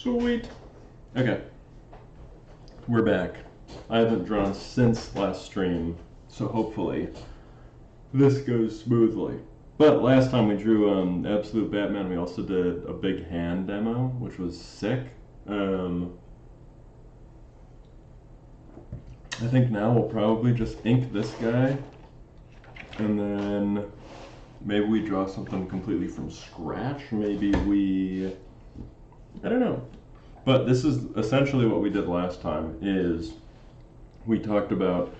Sweet. Okay, we're back. I haven't drawn since last stream, so hopefully this goes smoothly. But last time we drew Absolute Batman, we also did a big hand demo, which was sick. I think now we'll probably just ink this guy, and then maybe we draw something completely from scratch. Maybe I don't know. But this is essentially what we did last time, is we talked about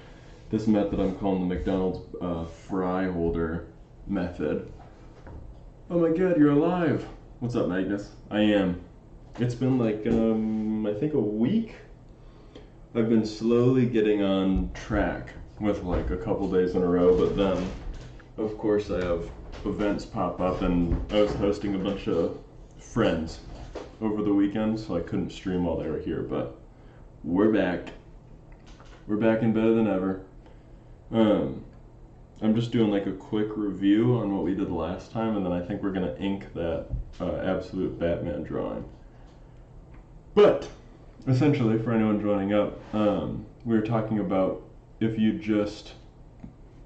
this method I'm calling the McDonald's fry holder method. Oh my god, you're alive! What's up, Magnus? I am. It's been like, I think a week? I've been slowly getting on track with like a couple days in a row, but then, of course, I have events pop up, and I was hosting a bunch of friends over the weekend, so I couldn't stream while they were here, but we're back. We're back and better than ever. I'm just doing like a quick review on what we did last time, and then I think we're gonna ink that Absolute Batman drawing. But essentially, for anyone joining up, we were talking about if you just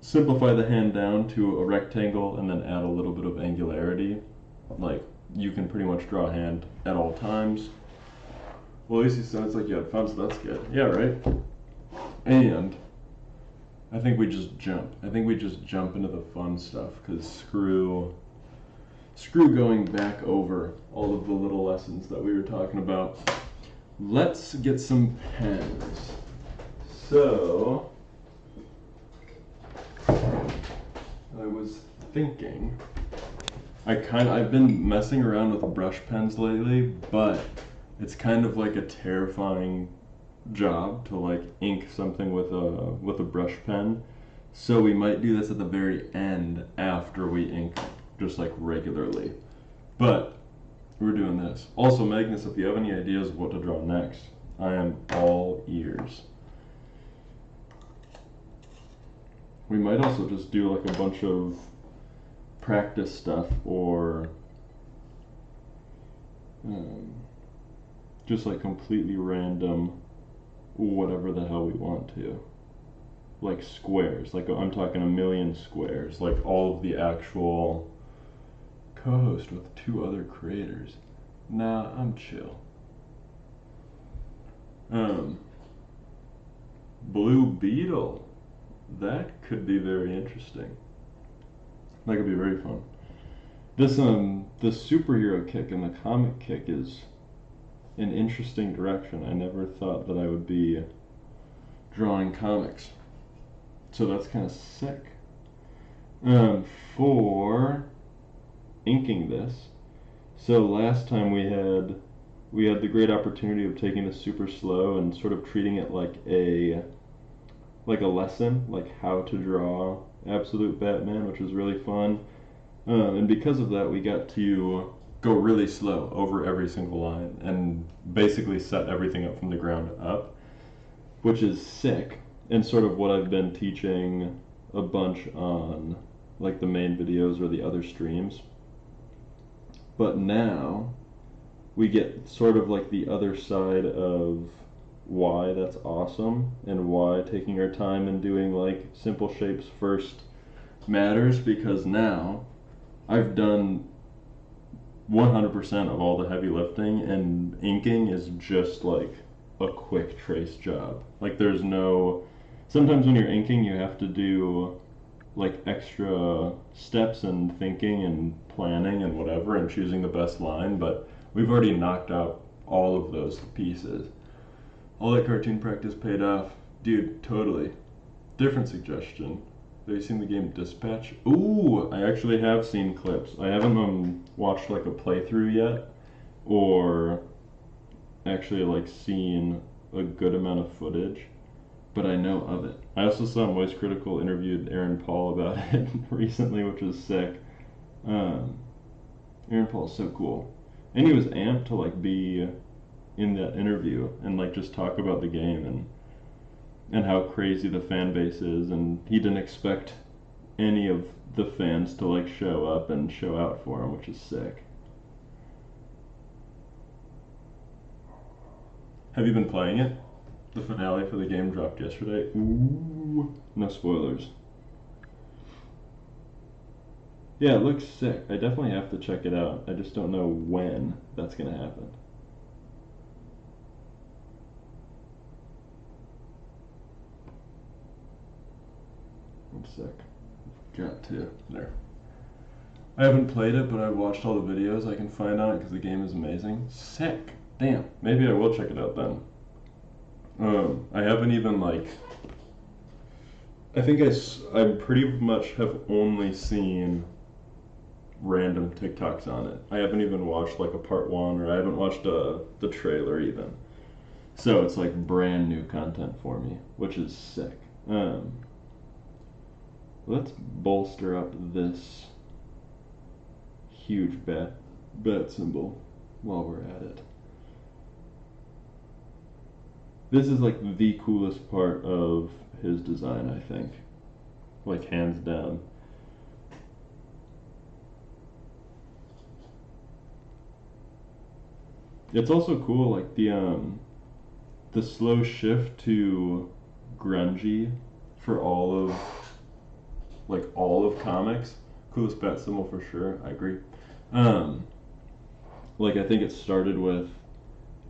simplify the hand down to a rectangle and then add a little bit of angularity, like you can pretty much draw a hand at all times. Well, at least it sounds like you had fun, so that's good. Yeah, right? And I think we just jump. I think we just jump into the fun stuff, because screw going back over all of the little lessons that we were talking about. Let's get some pens. So, I was thinking, I've been messing around with brush pens lately, but it's kind of like a terrifying job to like ink something with a brush pen. So we might do this at the very end after we ink just like regularly. But we're doing this. Also, Magnus, if you have any ideas of what to draw next, I am all ears. We might also just do like a bunch of practice stuff, or just like completely random whatever the hell we want to. Like squares, like I'm talking a million squares, like all of the actual co-host with 2 other creators. Nah, I'm chill. Blue Beetle. That could be very interesting. That could be very fun. This the superhero kick and the comic kick is an interesting direction. I never thought that I would be drawing comics. So that's kind of sick. For inking this, so last time we had the great opportunity of taking this super slow and sort of treating it like a lesson, like how to draw Absolute Batman, which was really fun. And because of that, we got to go really slow over every single line and basically set everything up from the ground up, which is sick, and sort of what I've been teaching a bunch on like the main videos or the other streams. But now we get sort of like the other side of why that's awesome, and why taking our time and doing like simple shapes first matters, because now I've done 100% of all the heavy lifting, and inking is just like a quick trace job. Like there's no, sometimes when you're inking you have to do like extra steps and thinking and planning and whatever and choosing the best line, but we've already knocked out all of those pieces. All that cartoon practice paid off. Dude, totally. Different suggestion. Have you seen the game Dispatch? Ooh, I actually have seen clips. I haven't watched like a playthrough yet, or actually like seen a good amount of footage, but I know of it. I also saw Moist Critical interviewed Aaron Paul about it recently, which was sick. Aaron Paul's so cool. And he was amped to like be in that interview and like just talk about the game and how crazy the fan base is, and he didn't expect any of the fans to like show up and show out for him, which is sick. Have you been playing it? The finale for the game dropped yesterday. Ooh, no spoilers. Yeah, it looks sick. I definitely have to check it out. I just don't know when that's gonna happen. I'm sick. Got to. There. I haven't played it, but I've watched all the videos I can find on it because the game is amazing. Sick. Damn. Maybe I will check it out then. I haven't even like. I think I pretty much have only seen random TikToks on it. I haven't even watched like a part one, or I haven't watched the trailer even. So it's like brand new content for me, which is sick. Let's bolster up this huge bat symbol while we're at it. This is like the coolest part of his design, I think. Like hands down. It's also cool, like the slow shift to grungy for all of comics. Coolest bat symbol for sure. I agree. Um, like I think it started with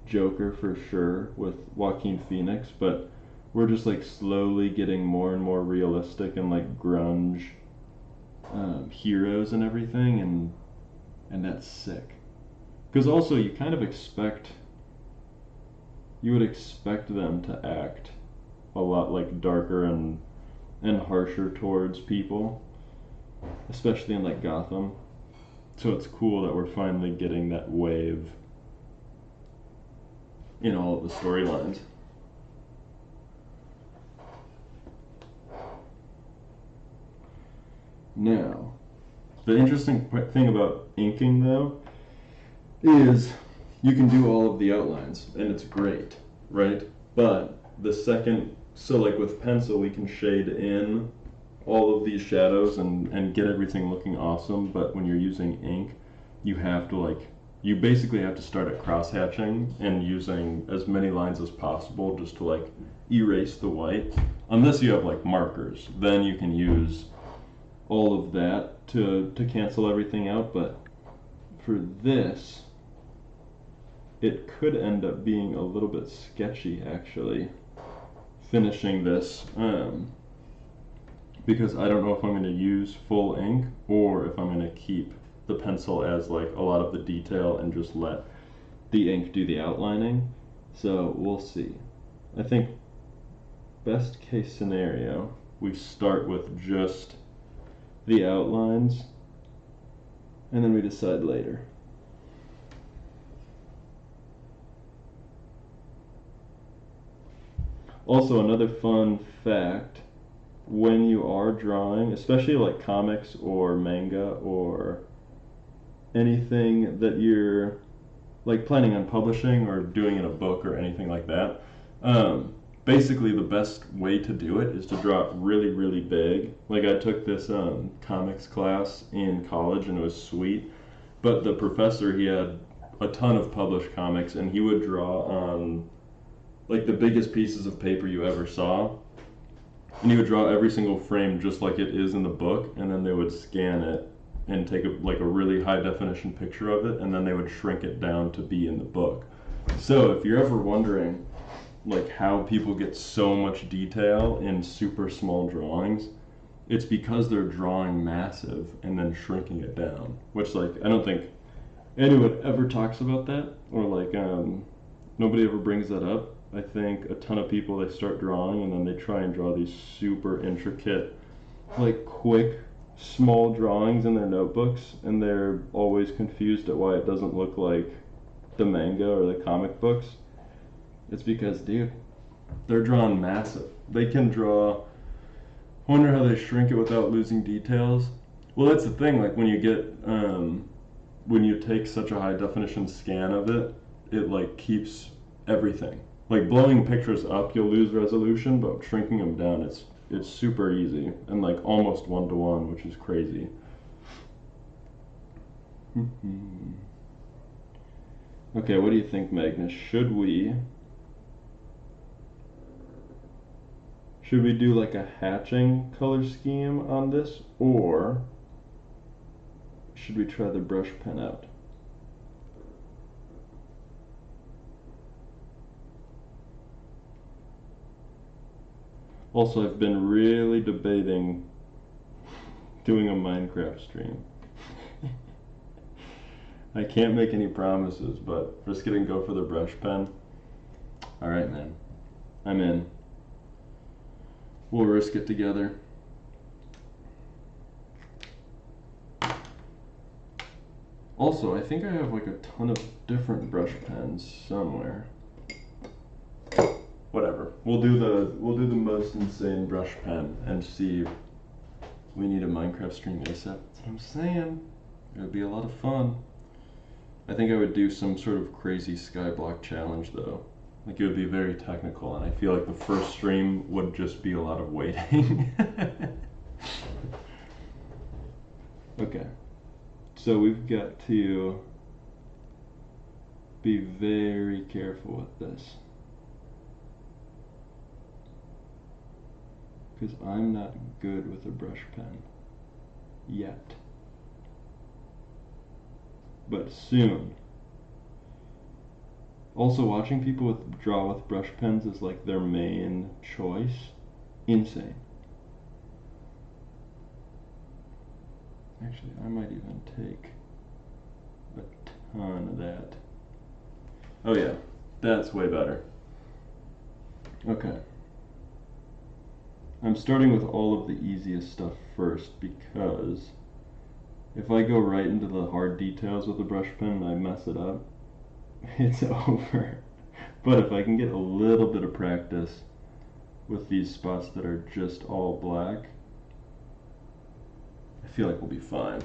Joker for sure with Joaquin Phoenix, but we're just like slowly getting more and more realistic and like grunge heroes and everything, and that's sick. Because also you kind of you would expect them to act a lot like darker and harsher towards people, especially in like Gotham. So it's cool that we're finally getting that wave in all of the storylines. Now, the interesting thing about inking though is you can do all of the outlines and it's great, right? But the second, so like with pencil, we can shade in all of these shadows and get everything looking awesome. But when you're using ink, you have to you basically have to start at cross hatching and using as many lines as possible just to like erase the white. Unless you have like markers, then you can use all of that to cancel everything out. But for this, it could end up being a little bit sketchy actually, finishing this, because I don't know if I'm going to use full ink or if I'm going to keep the pencil as like a lot of the detail and just let the ink do the outlining. So we'll see. I think best case scenario, we start with just the outlines and then we decide later. Also, another fun fact, when you are drawing, especially like comics or manga or anything that you're like planning on publishing or doing in a book or anything like that, basically the best way to do it is to draw it really, really big. Like I took this comics class in college and it was sweet, but the professor, he had a ton of published comics and he would draw on like the biggest pieces of paper you ever saw, and he would draw every single frame just like it is in the book, and then they would scan it and take like a really high definition picture of it, and then they would shrink it down to be in the book. So if you're ever wondering like how people get so much detail in super small drawings, it's because they're drawing massive and then shrinking it down, which like I don't think anyone ever talks about that, or like nobody ever brings that up. I think a ton of people, they start drawing and then they try and draw these super intricate, like quick, small drawings in their notebooks, and they're always confused at why it doesn't look like the manga or the comic books. It's because, dude, they're drawn massive. They can draw. I wonder how they shrink it without losing details. Well, that's the thing. Like when you get, when you take such a high definition scan of it, it like keeps everything. Like blowing pictures up, you'll lose resolution, but shrinking them down, it's super easy and like almost 1-to-1, which is crazy. Okay, what do you think, Magnus? Should we Should we do like a hatching color scheme on this, or should we try the brush pen out? Also, I've been really debating doing a Minecraft stream. I can't make any promises, but risk it and go for the brush pen. Alright, man. I'm in. We'll risk it together. Also, I think I have like a ton of different brush pens somewhere. Whatever. We'll do the most insane brush pen and see if we need a Minecraft stream ASAP. That's what I'm saying. It would be a lot of fun. I think I would do some sort of crazy skyblock challenge though. Like it would be very technical, and I feel like the first stream would just be a lot of waiting. Okay. So we've got to be very careful with this. Because I'm not good with a brush pen. Yet. But soon. Also, watching people draw with brush pens is like their main choice. Insane. Actually, I might even take a ton of that. Oh yeah, that's way better. Okay. I'm starting with all of the easiest stuff first because if I go right into the hard details with a brush pen and I mess it up, it's over. But if I can get a little bit of practice with these spots that are just all black, I feel like we'll be fine.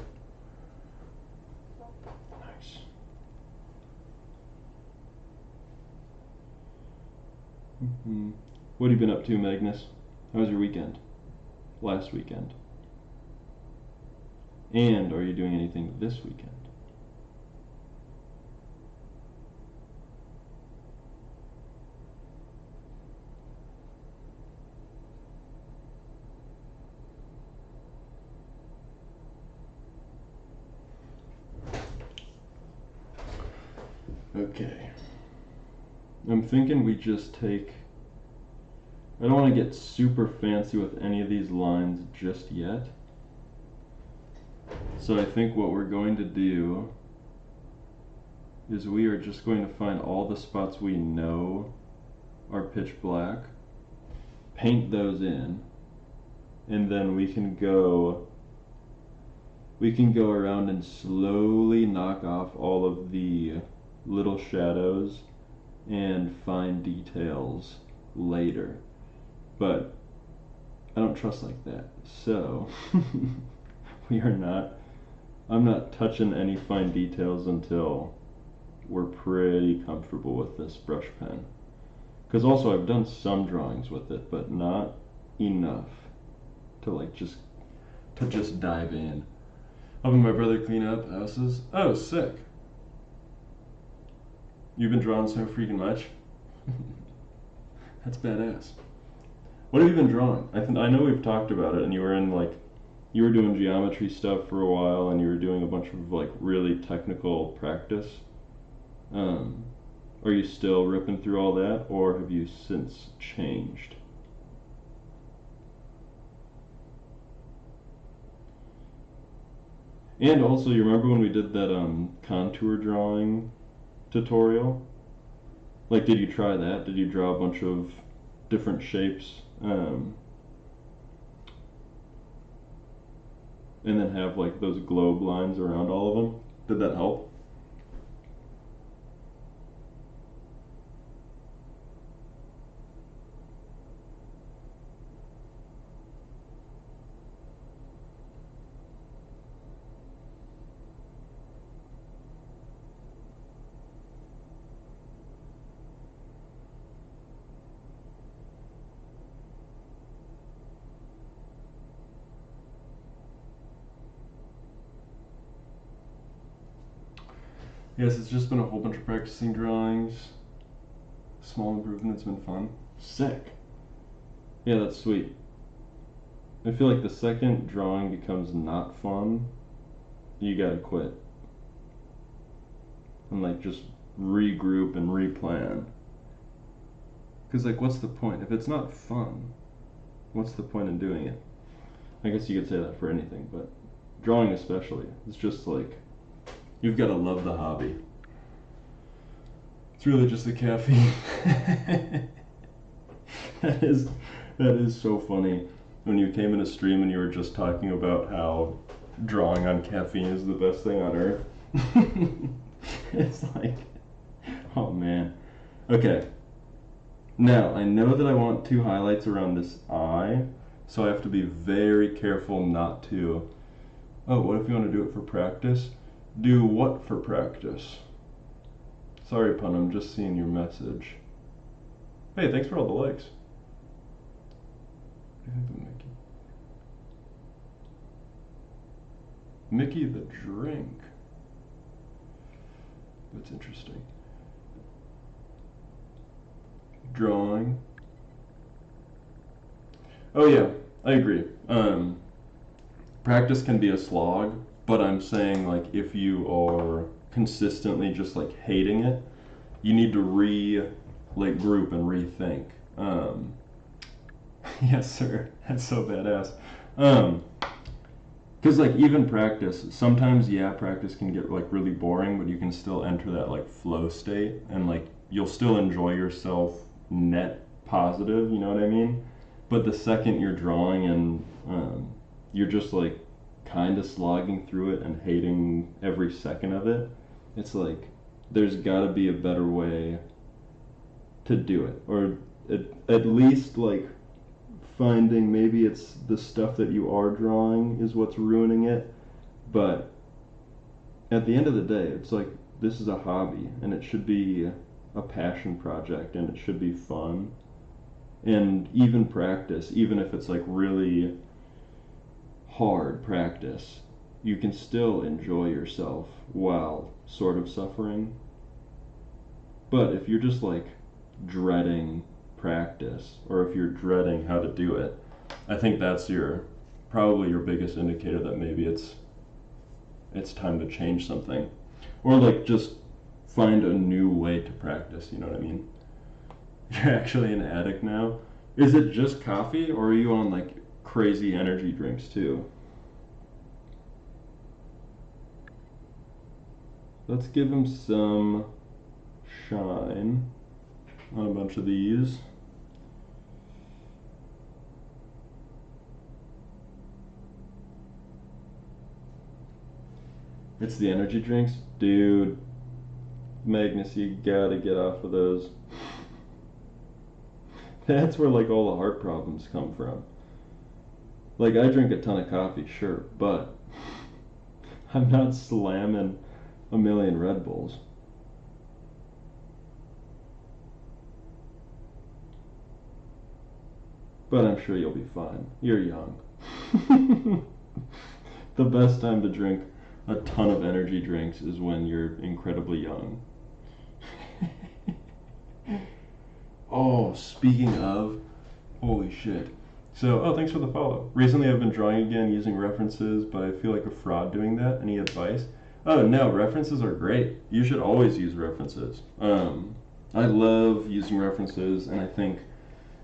Nice. What have you been up to, Magnus? How was your weekend? Last weekend? And are you doing anything this weekend? Okay. I'm thinking we just take... I don't want to get super fancy with any of these lines just yet. So I think what we're going to do is we are just going to find all the spots we know are pitch black, paint those in, and then we can go around and slowly knock off all of the little shadows and fine details later. But I don't trust like that, so I'm not touching any fine details until we're pretty comfortable with this brush pen. Because also I've done some drawings with it, but not enough to just dive in. Helping my brother clean up houses. Oh, sick. You've been drawing so freaking much? That's badass. What have you been drawing? I know we've talked about it, and you were doing geometry stuff for a while, and you were doing a bunch of like really technical practice. Are you still ripping through all that, or have you since changed? And also, you remember when we did that contour drawing tutorial? Like, did you try that? Did you draw a bunch of different shapes? And then have like those globe lines around all of them? Did that help? Yes, it's just been a whole bunch of practicing drawings. Small improvements, been fun. Sick. Yeah, that's sweet. I feel like the second drawing becomes not fun, you gotta quit and like just regroup and replan. Because like, what's the point if it's not fun? What's the point in doing it? I guess you could say that for anything, but drawing especially, it's just like you've got to love the hobby. It's really just the caffeine. that is that is so funny. When you came in a stream and you were just talking about how drawing on caffeine is the best thing on earth. It's like, oh man. Okay. Now, I know that I want two highlights around this eye, so I have to be very careful not to. Oh, what if you want to do it for practice? Do what for practice? Sorry, Pun, I'm just seeing your message. Hey, thanks for all the likes. Mickey. Mickey the drink. That's interesting. Drawing. Oh yeah, I agree. Practice can be a slog, but I'm saying like if you are consistently just like hating it, you need to like group and rethink. Yes, sir. That's so badass. Um, because like even practice, sometimes yeah, practice can get like really boring, but you can still enter that like flow state and like you'll still enjoy yourself net positive, you know what I mean? But the second you're drawing and you're just like kind of slogging through it and hating every second of it, it's like there's got to be a better way to do it, or at least like finding maybe it's the stuff that you are drawing is what's ruining it. But at the end of the day, it's like this is a hobby and it should be a passion project and it should be fun. And even practice, even if it's like really hard practice, you can still enjoy yourself while sort of suffering. But if you're just like dreading practice or if you're dreading how to do it, I think that's your probably your biggest indicator that maybe it's time to change something, or like just find a new way to practice, you know what I mean? You're actually an addict now. Is it just coffee or are you on like crazy energy drinks too? Let's give him some shine on a bunch of these. It's the energy drinks? Dude, Magnus, you gotta get off of those. That's where like all the heart problems come from. Like I drink a ton of coffee, sure, but I'm not slamming a million Red Bulls. But I'm sure you'll be fine. You're young. The best time to drink a ton of energy drinks is when you're incredibly young. Oh, speaking of, holy shit. So, oh, thanks for the follow. Recently I've been drawing again using references, but I feel like a fraud doing that. Any advice? Oh, no, references are great. You should always use references. I love using references, and I think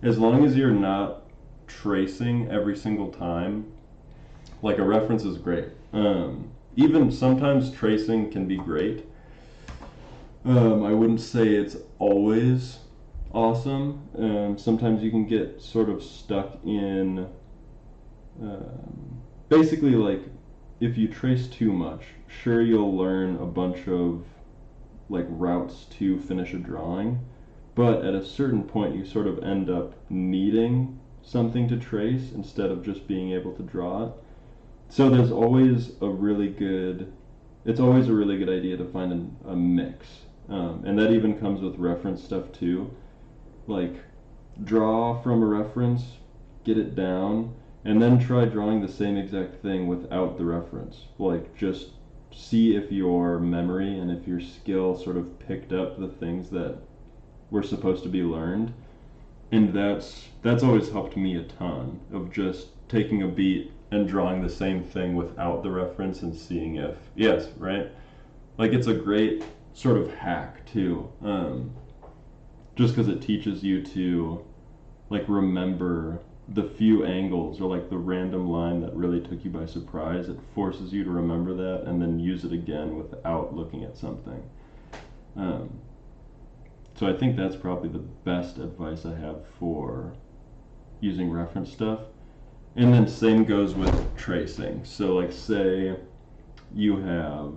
as long as you're not tracing every single time, like a reference is great. Even sometimes tracing can be great. I wouldn't say it's always awesome. Sometimes you can get sort of stuck in basically like if you trace too much, sure you'll learn a bunch of like routes to finish a drawing, but at a certain point you sort of end up needing something to trace instead of just being able to draw it. So there's always a really good, it's always a really good idea to find a mix. And that even comes with reference stuff too. Like, draw from a reference, get it down, and then try drawing the same exact thing without the reference. Like, just see if your memory and if your skill sort of picked up the things that were supposed to be learned. And that's always helped me a ton of just taking a beat and drawing the same thing without the reference and seeing if yes, right? Like it's a great sort of hack too, just because it teaches you to like remember the few angles or like the random line that really took you by surprise. It forces you to remember that and then use it again without looking at something. Um, so I think that's probably the best advice I have for using reference stuff. And then same goes with tracing. So like say you have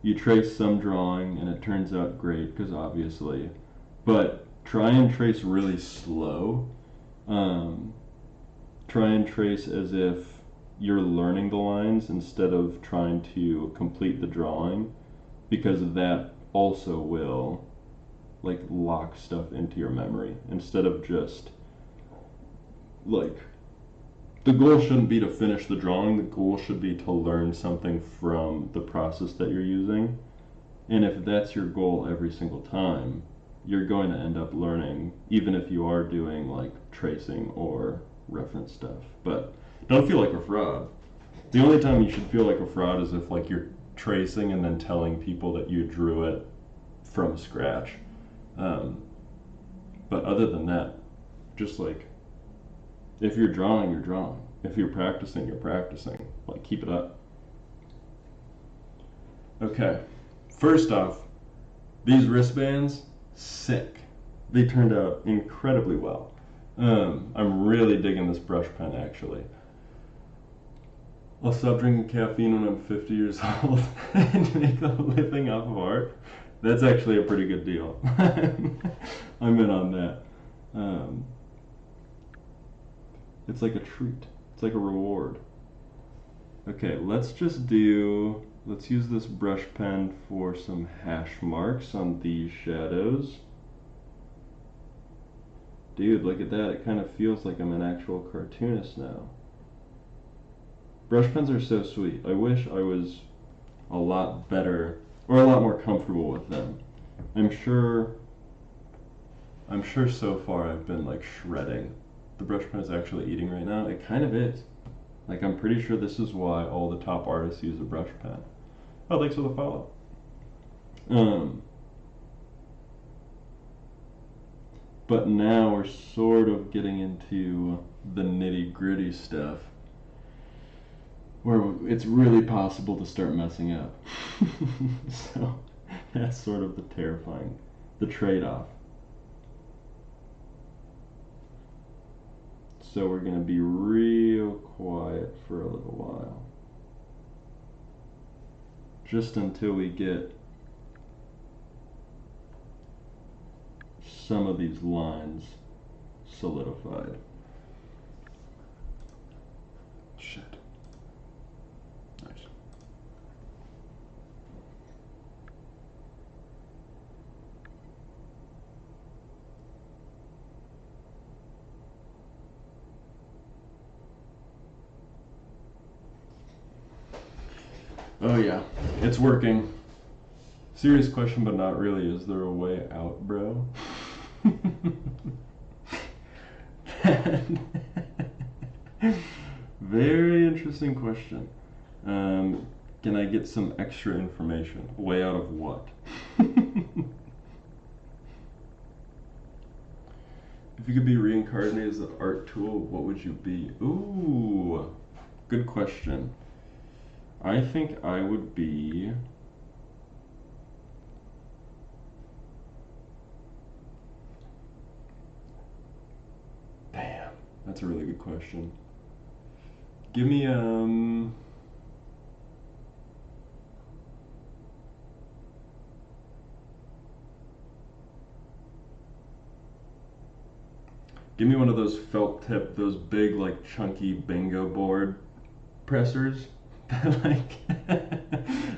you trace some drawing and it turns out great because obviously, but try and trace really slow. Um, Try and trace as if you're learning the lines instead of trying to complete the drawing because that also will like lock stuff into your memory instead of just like the goal shouldn't be to finish the drawing, the goal should be to learn something from the process that you're using. And if that's your goal every single time, you're going to end up learning, even if you are doing like tracing or reference stuff. But don't feel like a fraud. The only time you should feel like a fraud is if like you're tracing and then telling people that you drew it from scratch. Um, but other than that, just like if you're drawing, you're drawing. If you're practicing, you're practicing. Like keep it up. Okay. First off, these wristbands, sick. They turned out incredibly well. I'm really digging this brush pen actually. I'll stop drinking caffeine when I'm 50 years old and make a living off of art. That's actually a pretty good deal. I'm in on that. Um, it's like a treat. It's like a reward. Okay, let's use this brush pen for some hash marks on these shadows. Dude, look at that. It kind of feels like I'm an actual cartoonist now. Brush pens are so sweet. I wish I was a lot better or a lot more comfortable with them. I'm sure so far I've been like shredding. The brush pen is actually eating right now. It kind of is. Like I'm pretty sure this is why all the top artists use a brush pen. Oh, thanks for the follow. Um, but now we're sort of getting into the nitty gritty stuff where it's really possible to start messing up. So that's sort of the trade-off. So we're going to be real quiet for a little while. Just until we get some of these lines solidified. Shit. Nice. Oh yeah, it's working. Serious question, but not really. Is there a way out, bro? Very interesting question. Can I get some extra information? Way out of what? If you could be reincarnated as an art tool, what would you be? Ooh, good question. I think I would be. Damn, that's a really good question. Give me give me one of those felt tip, those big like chunky bingo board pressers that like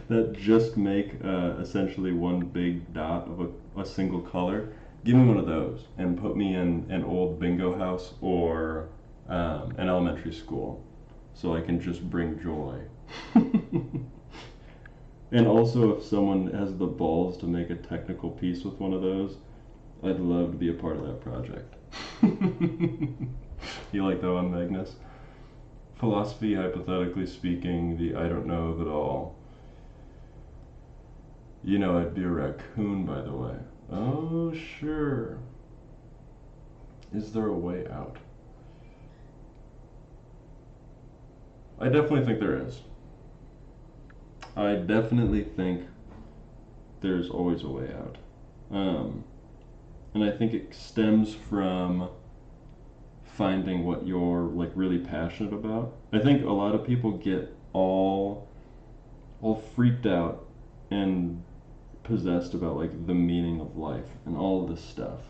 that just make essentially one big dot of a single color. Give me one of those and put me in an old bingo house or an elementary school so I can just bring joy. And also, if someone has the balls to make a technical piece with one of those, I'd love to be a part of that project. You like that one, Magnus? Philosophy, hypothetically speaking, the I don't know of it all. You know, I'd be a raccoon, by the way. Oh, sure. Is there a way out? I definitely think there is. I definitely think there's always a way out. And I think it stems from finding what you're like really passionate about. I think a lot of people get all freaked out and possessed about like the meaning of life and all of this stuff.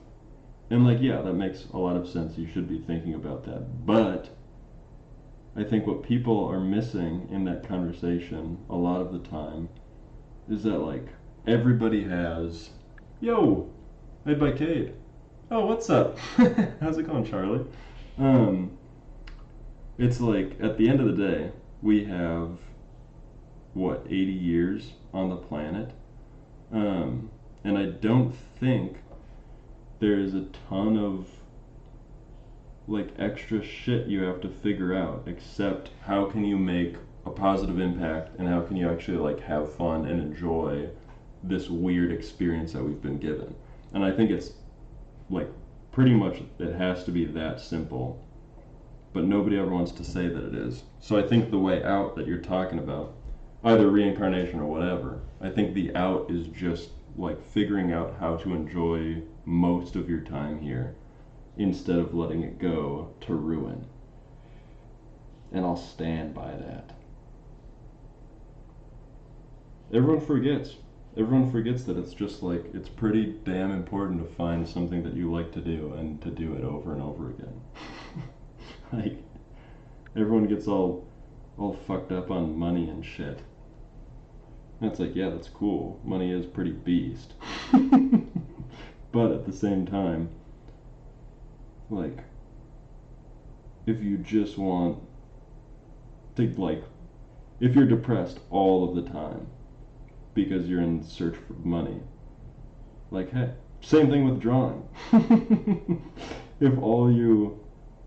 And like yeah, that makes a lot of sense. You should be thinking about that. But I think what people are missing in that conversation a lot of the time is that like everybody has yo, made by Cade. Oh, what's up? How's it going, Charlie? Um, it's like at the end of the day, we have what 80 years on the planet, and I don't think there is a ton of like extra shit you have to figure out except how can you make a positive impact and how can you actually like have fun and enjoy this weird experience that we've been given. And I think it's like pretty much it has to be that simple, but nobody ever wants to say that it is. So I think the way out that you're talking about, either reincarnation or whatever, I think the out is just like figuring out how to enjoy most of your time here instead of letting it go to ruin. And I'll stand by that. Everyone forgets. Everyone forgets that it's just like it's pretty damn important to find something that you like to do and to do it over and over again. Like everyone gets all fucked up on money and shit. And it's like, yeah, that's cool. Money is pretty beast. But at the same time, like if you just want to like if you're depressed all of the time because you're in search for money, like hey, same thing with drawing. if all you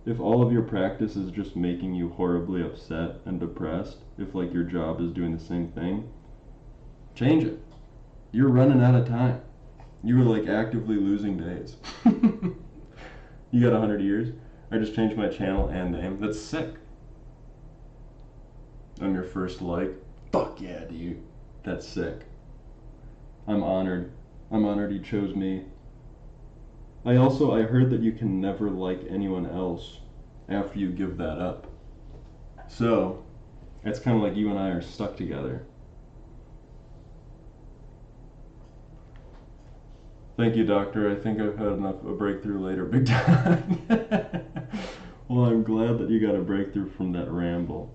if all of your practice is just making you horribly upset and depressed, if like your job is doing the same thing, change it. You're running out of time. You were like actively losing days. You got 100 years? I just changed my channel and name. That's sick. I'm your first like. Fuck yeah, dude. That's sick. I'm honored. I'm honored you chose me. I heard that you can never like anyone else after you give that up. So, it's kind of like you and I are stuck together. Thank you, doctor. I think I've had enough a breakthrough later, big time. Well, I'm glad that you got a breakthrough from that ramble.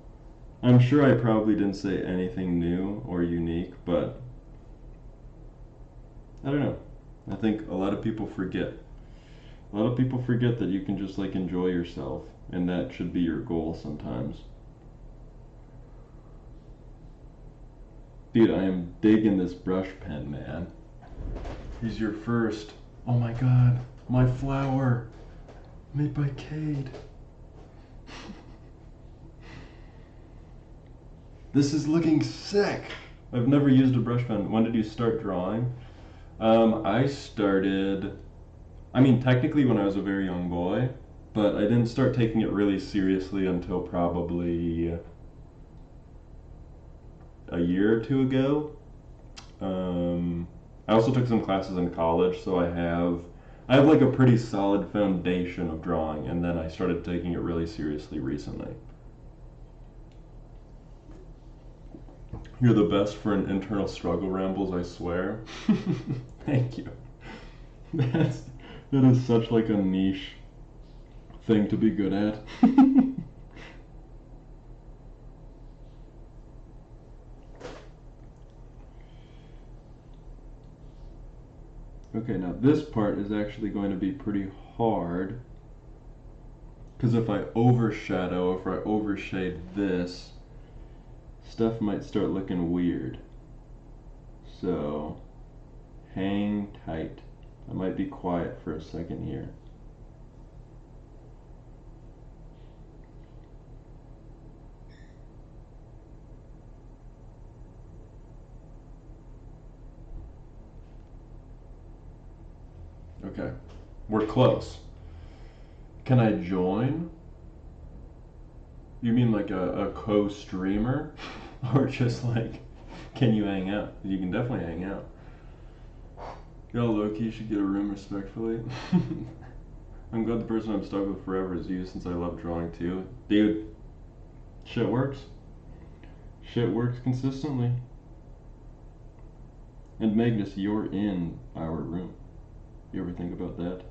I'm sure I probably didn't say anything new or unique, but I don't know. I think a lot of people forget. A lot of people forget that you can just like enjoy yourself, and that should be your goal sometimes. Dude, I am digging this brush pen, man. He's your first. Oh my god, my flower. Made by Cade. This is looking sick. I've never used a brush pen. When did you start drawing? I started, I mean, technically when I was a very young boy, but I didn't start taking it really seriously until probably a year or two ago. I also took some classes in college, so I have like a pretty solid foundation of drawing, and then I started taking it really seriously recently. You're the best for an internal struggle rambles, I swear. Thank you. That's that is such like a niche thing to be good at. Okay, now this part is actually going to be pretty hard because if I overshadow, if I overshade this, stuff might start looking weird. So hang tight. I might be quiet for a second here. Okay, we're close. Can I join? You mean like a co-streamer? Or just like, can you hang out? You can definitely hang out. Y'all low-key should get a room respectfully. I'm glad the person I'm stuck with forever is you since I love drawing too. Dude, shit works. Shit works consistently. And Magnus, you're in our room. You ever think about that?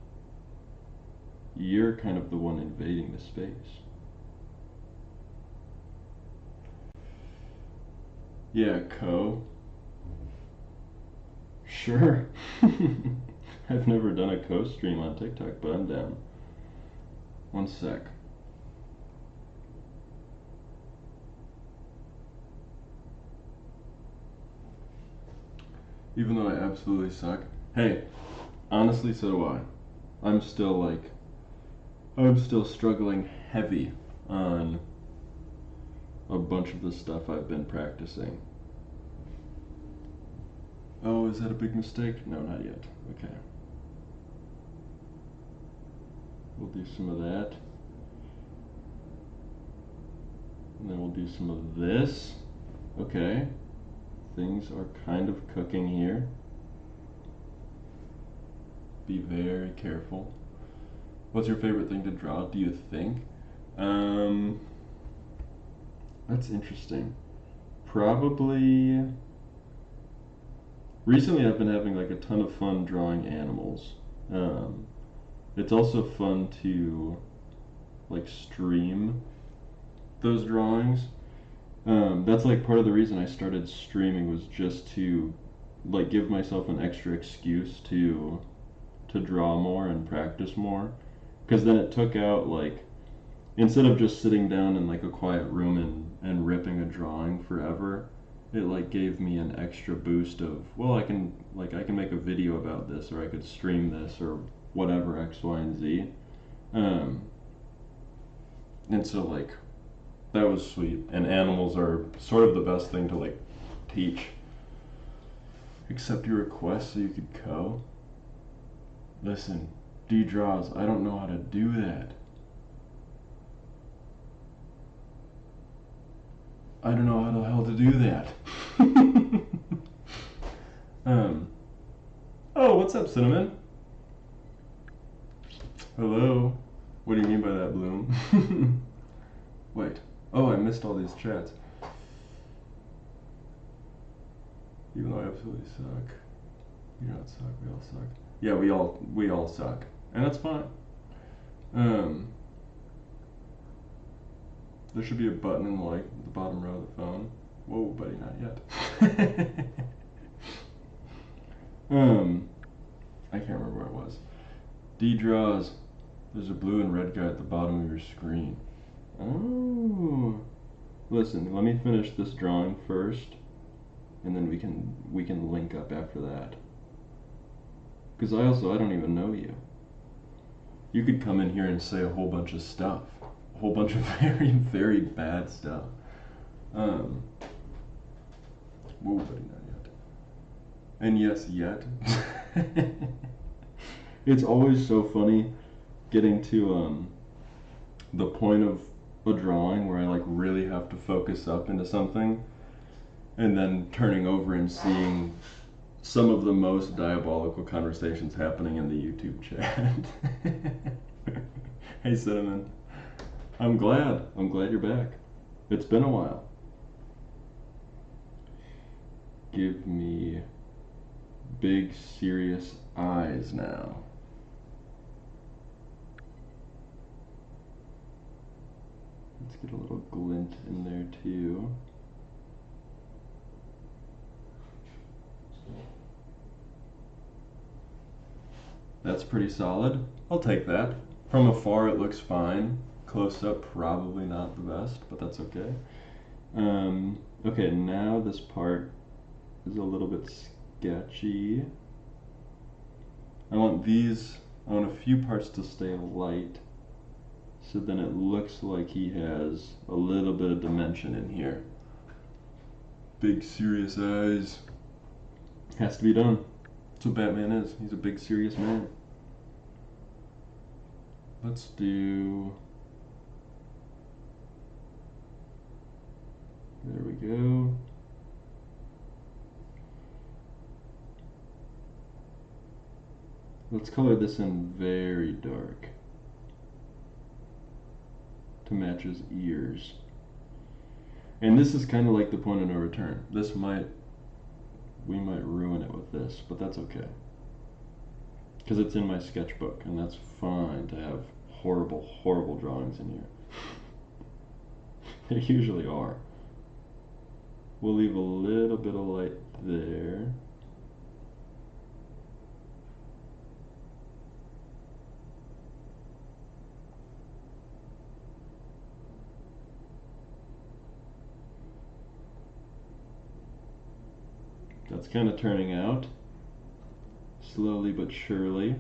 You're kind of the one invading the space. Yeah, co. Sure. I've never done a co-stream on TikTok, but I'm down. One sec. Even though I absolutely suck. Hey, honestly, so do I. I'm still struggling heavy on a bunch of the stuff I've been practicing. Oh, is that a big mistake? No, not yet. Okay. We'll do some of that. And then we'll do some of this. Okay. Things are kind of cooking here. Be very careful. What's your favorite thing to draw, do you think? That's interesting. Probably... Recently I've been having like a ton of fun drawing animals. It's also fun to like stream those drawings. That's like part of the reason I started streaming was just to like give myself an extra excuse to draw more and practice more. Because then it took out like instead of just sitting down in like a quiet room and ripping a drawing forever, it like gave me an extra boost of well I can make a video about this or I could stream this or whatever X, Y, and Z. And so like that was sweet. And animals are sort of the best thing to like teach. Accept your request so you could co. Listen, D draws, I don't know how to do that. I don't know how the hell to do that. Oh, what's up, Cinnamon? Hello. What do you mean by that, Bloom? Wait. Oh, I missed all these chats. Even though I absolutely suck. You don't suck, we all suck. Yeah, we all suck. And that's fine. There should be a button in like the bottom row of the phone. Whoa, buddy, not yet. I can't remember where it was. D draws. There's a blue and red guy at the bottom of your screen. Oh. Listen, let me finish this drawing first, and then we can link up after that. Because I don't even know you. You could come in here and say a whole bunch of stuff. A whole bunch of very, very bad stuff. Whoa, buddy, not yet. And yes, yet. It's always so funny getting to the point of a drawing where I like really have to focus up into something and then turning over and seeing some of the most diabolical conversations happening in the YouTube chat. Hey Cinnamon. I'm glad you're back. It's been a while. Give me big serious eyes now. Let's get a little glint in there too. That's pretty solid. I'll take that. From afar it looks fine. Close up probably not the best, but that's okay. Okay, now this part is a little bit sketchy. I want a few parts to stay light, so then it looks like he has a little bit of dimension in here. Big serious eyes. Has to be done. That's what Batman is. He's a big serious man. Let's do... There we go. Let's color this in very dark to match his ears. And this is kind of like the point of no return. We might ruin it with this, but that's okay. Because it's in my sketchbook, and that's fine to have horrible, horrible drawings in here. They usually are. We'll leave a little bit of light there. That's kind of turning out, slowly but surely.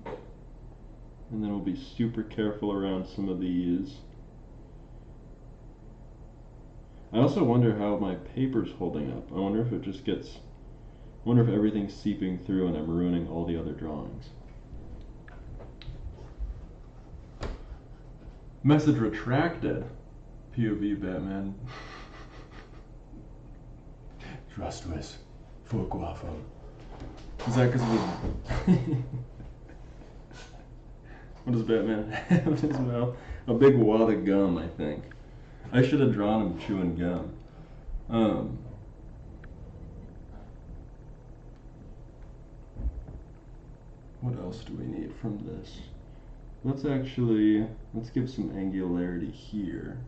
And then we'll be super careful around some of these. I also wonder how my paper's holding up. I wonder if it just gets... I wonder if everything's seeping through and I'm ruining all the other drawings. Message retracted. POV Batman. Trust for guapo. Is that because of what does Batman have in his mouth? A big wad of gum, I think. I should have drawn him chewing gum. What else do we need from this? Let's give some angularity here.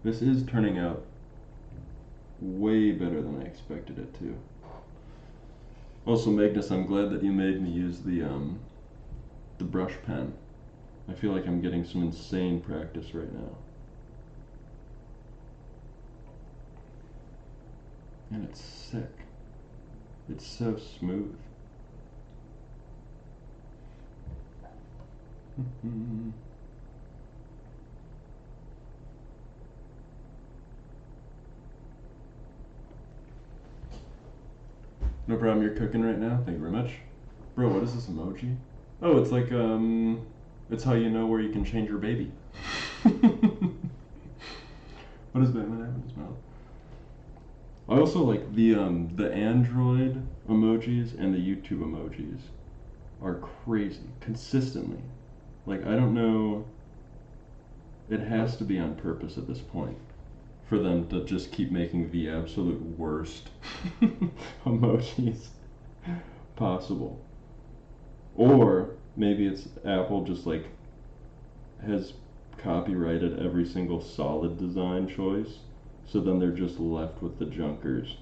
This is turning out way better than I expected it to. Also, Magnus, I'm glad that you made me use the brush pen. I feel like I'm getting some insane practice right now. And it's sick. It's so smooth. No problem, you're cooking right now? Thank you very much. Bro, what is this emoji? Oh, it's like, it's how you know where you can change your baby. What does Batman have in his mouth? I also like the Android emojis and the YouTube emojis are crazy, consistently. Like, I don't know, it has to be on purpose at this point for them to just keep making the absolute worst emojis possible. Or maybe it's Apple just like has copyrighted every single solid design choice, so then they're just left with the junkers.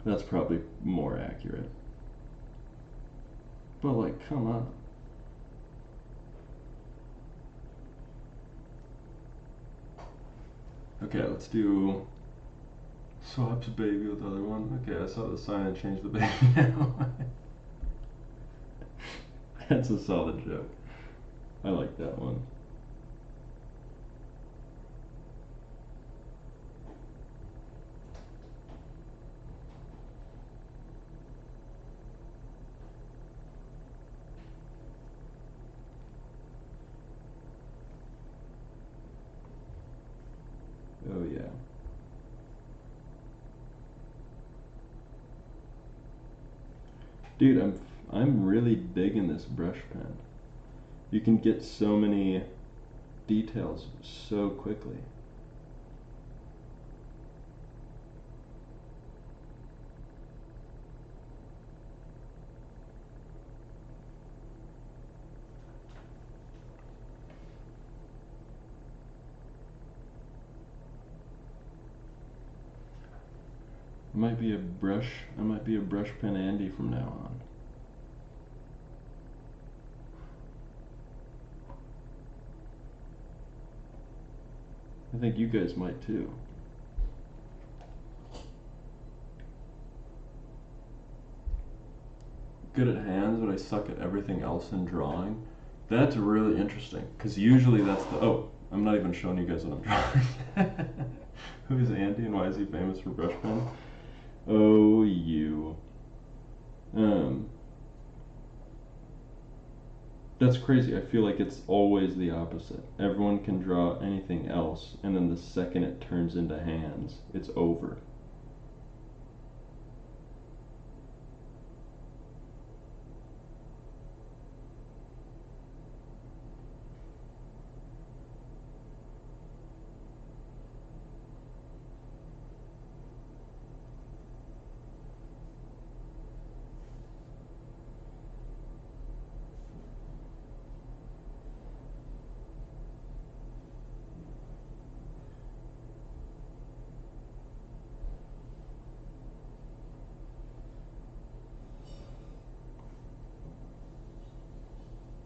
That's probably more accurate. But like, come on. Okay, let's do swaps baby with the other one. Okay, I saw the sign and changed the baby now. That's a solid joke. I like that one. Oh yeah. Dude, I'm really digging this brush pen. You can get so many details so quickly. I might be a brush pen Andy from now on. I think you guys might too. Good at hands, but I suck at everything else in drawing. That's really interesting, because usually that's the. Oh, I'm not even showing you guys what I'm drawing. Who is Andy and why is he famous for brush pen? Oh, you. Um, that's crazy. I feel like it's always the opposite. Everyone can draw anything else, and then the second it turns into hands, it's over.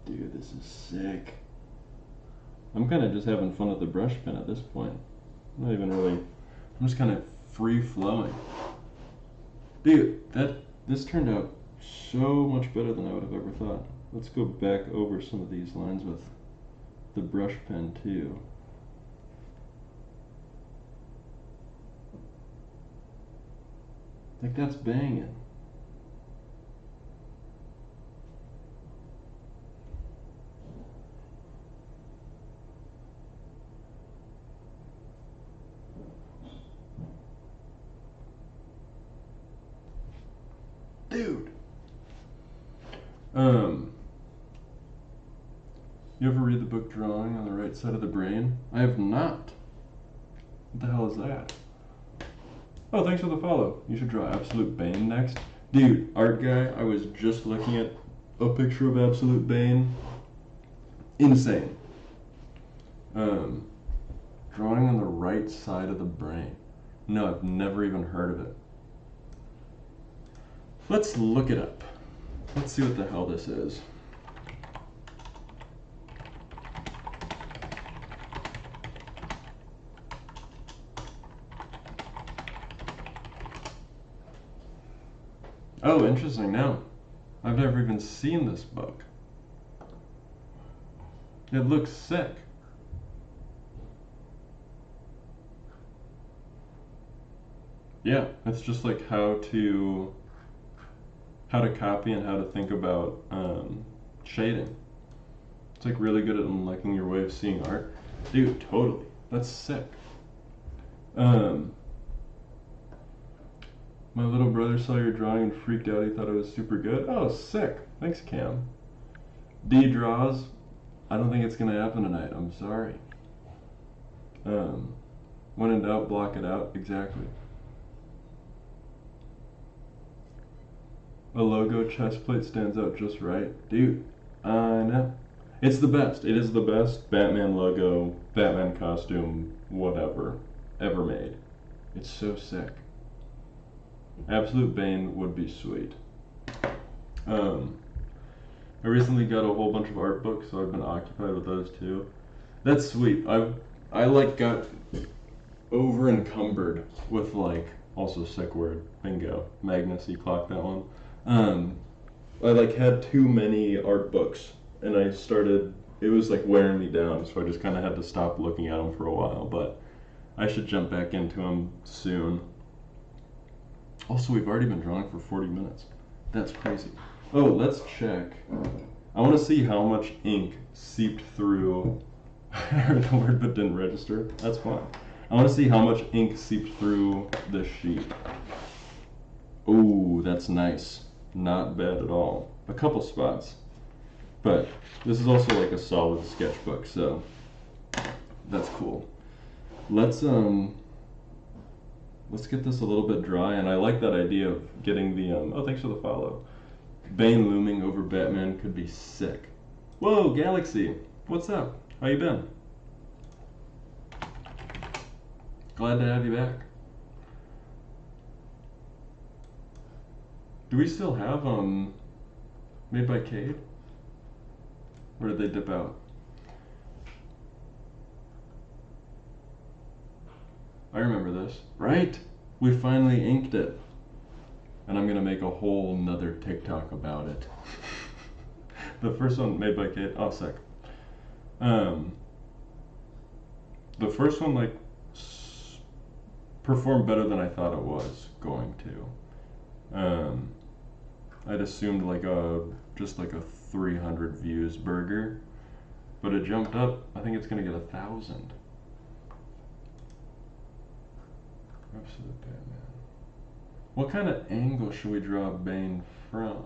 Dude, this is sick. I'm kind of just having fun with the brush pen at this point. I'm not even really. I'm just kind of free flowing. Dude, this turned out so much better than I would have ever thought. Let's go back over some of these lines with the brush pen too. Like that's banging. Dude. You ever read the book Drawing on the Right Side of the Brain? I have not. What the hell is that? Oh, thanks for the follow. You should draw Absolute Bane next. Dude, art guy, I was just looking at a picture of Absolute Bane. Insane. Drawing on the right side of the brain. No, I've never even heard of it. Let's look it up. Let's see what the hell this is. Oh, interesting. No, I've never even seen this book. It looks sick. Yeah, it's just like how to copy and how to think about shading. It's like really good at unlocking your way of seeing art. Dude, totally. That's sick. My little brother saw your drawing and freaked out. He thought it was super good. Oh, sick. Thanks, Cam. D draws. I don't think it's gonna happen tonight. I'm sorry. When in doubt, block it out. Exactly. A logo chest plate stands out just right. Dude, I know. It's the best. It is the best Batman logo, Batman costume, whatever, ever made. It's so sick. Absolute Bane would be sweet. I recently got a whole bunch of art books, so I've been occupied with those too. That's sweet. I like got over encumbered with like also sick word bingo Magnus. You clocked that one. I like had too many art books, and I started. It was like wearing me down, so I just kind of had to stop looking at them for a while. But I should jump back into them soon. Also, we've already been drawing for 40 minutes. That's crazy. Oh, let's check. I want to see how much ink seeped through. I heard the word but didn't register. That's fine. I want to see how much ink seeped through this sheet. Ooh, that's nice. Not bad at all. A couple spots. But this is also like a solid sketchbook, so that's cool. Let's get this a little bit dry, and I like that idea of getting the oh, thanks for the follow. Bane looming over Batman could be sick. Whoa, Galaxy, what's up? How you been? Glad to have you back. Do we still have Made by Cade? Or did they dip out? I remember this. Right? We finally inked it. And I'm gonna make a whole nother TikTok about it. The first one made by Kate. Oh, sick. Um, the first one like performed better than I thought it was going to. I'd assumed like a just like a 300 views burger, but it jumped up. I think it's gonna get 1,000. Absolute Batman. What kind of angle should we draw Bane from?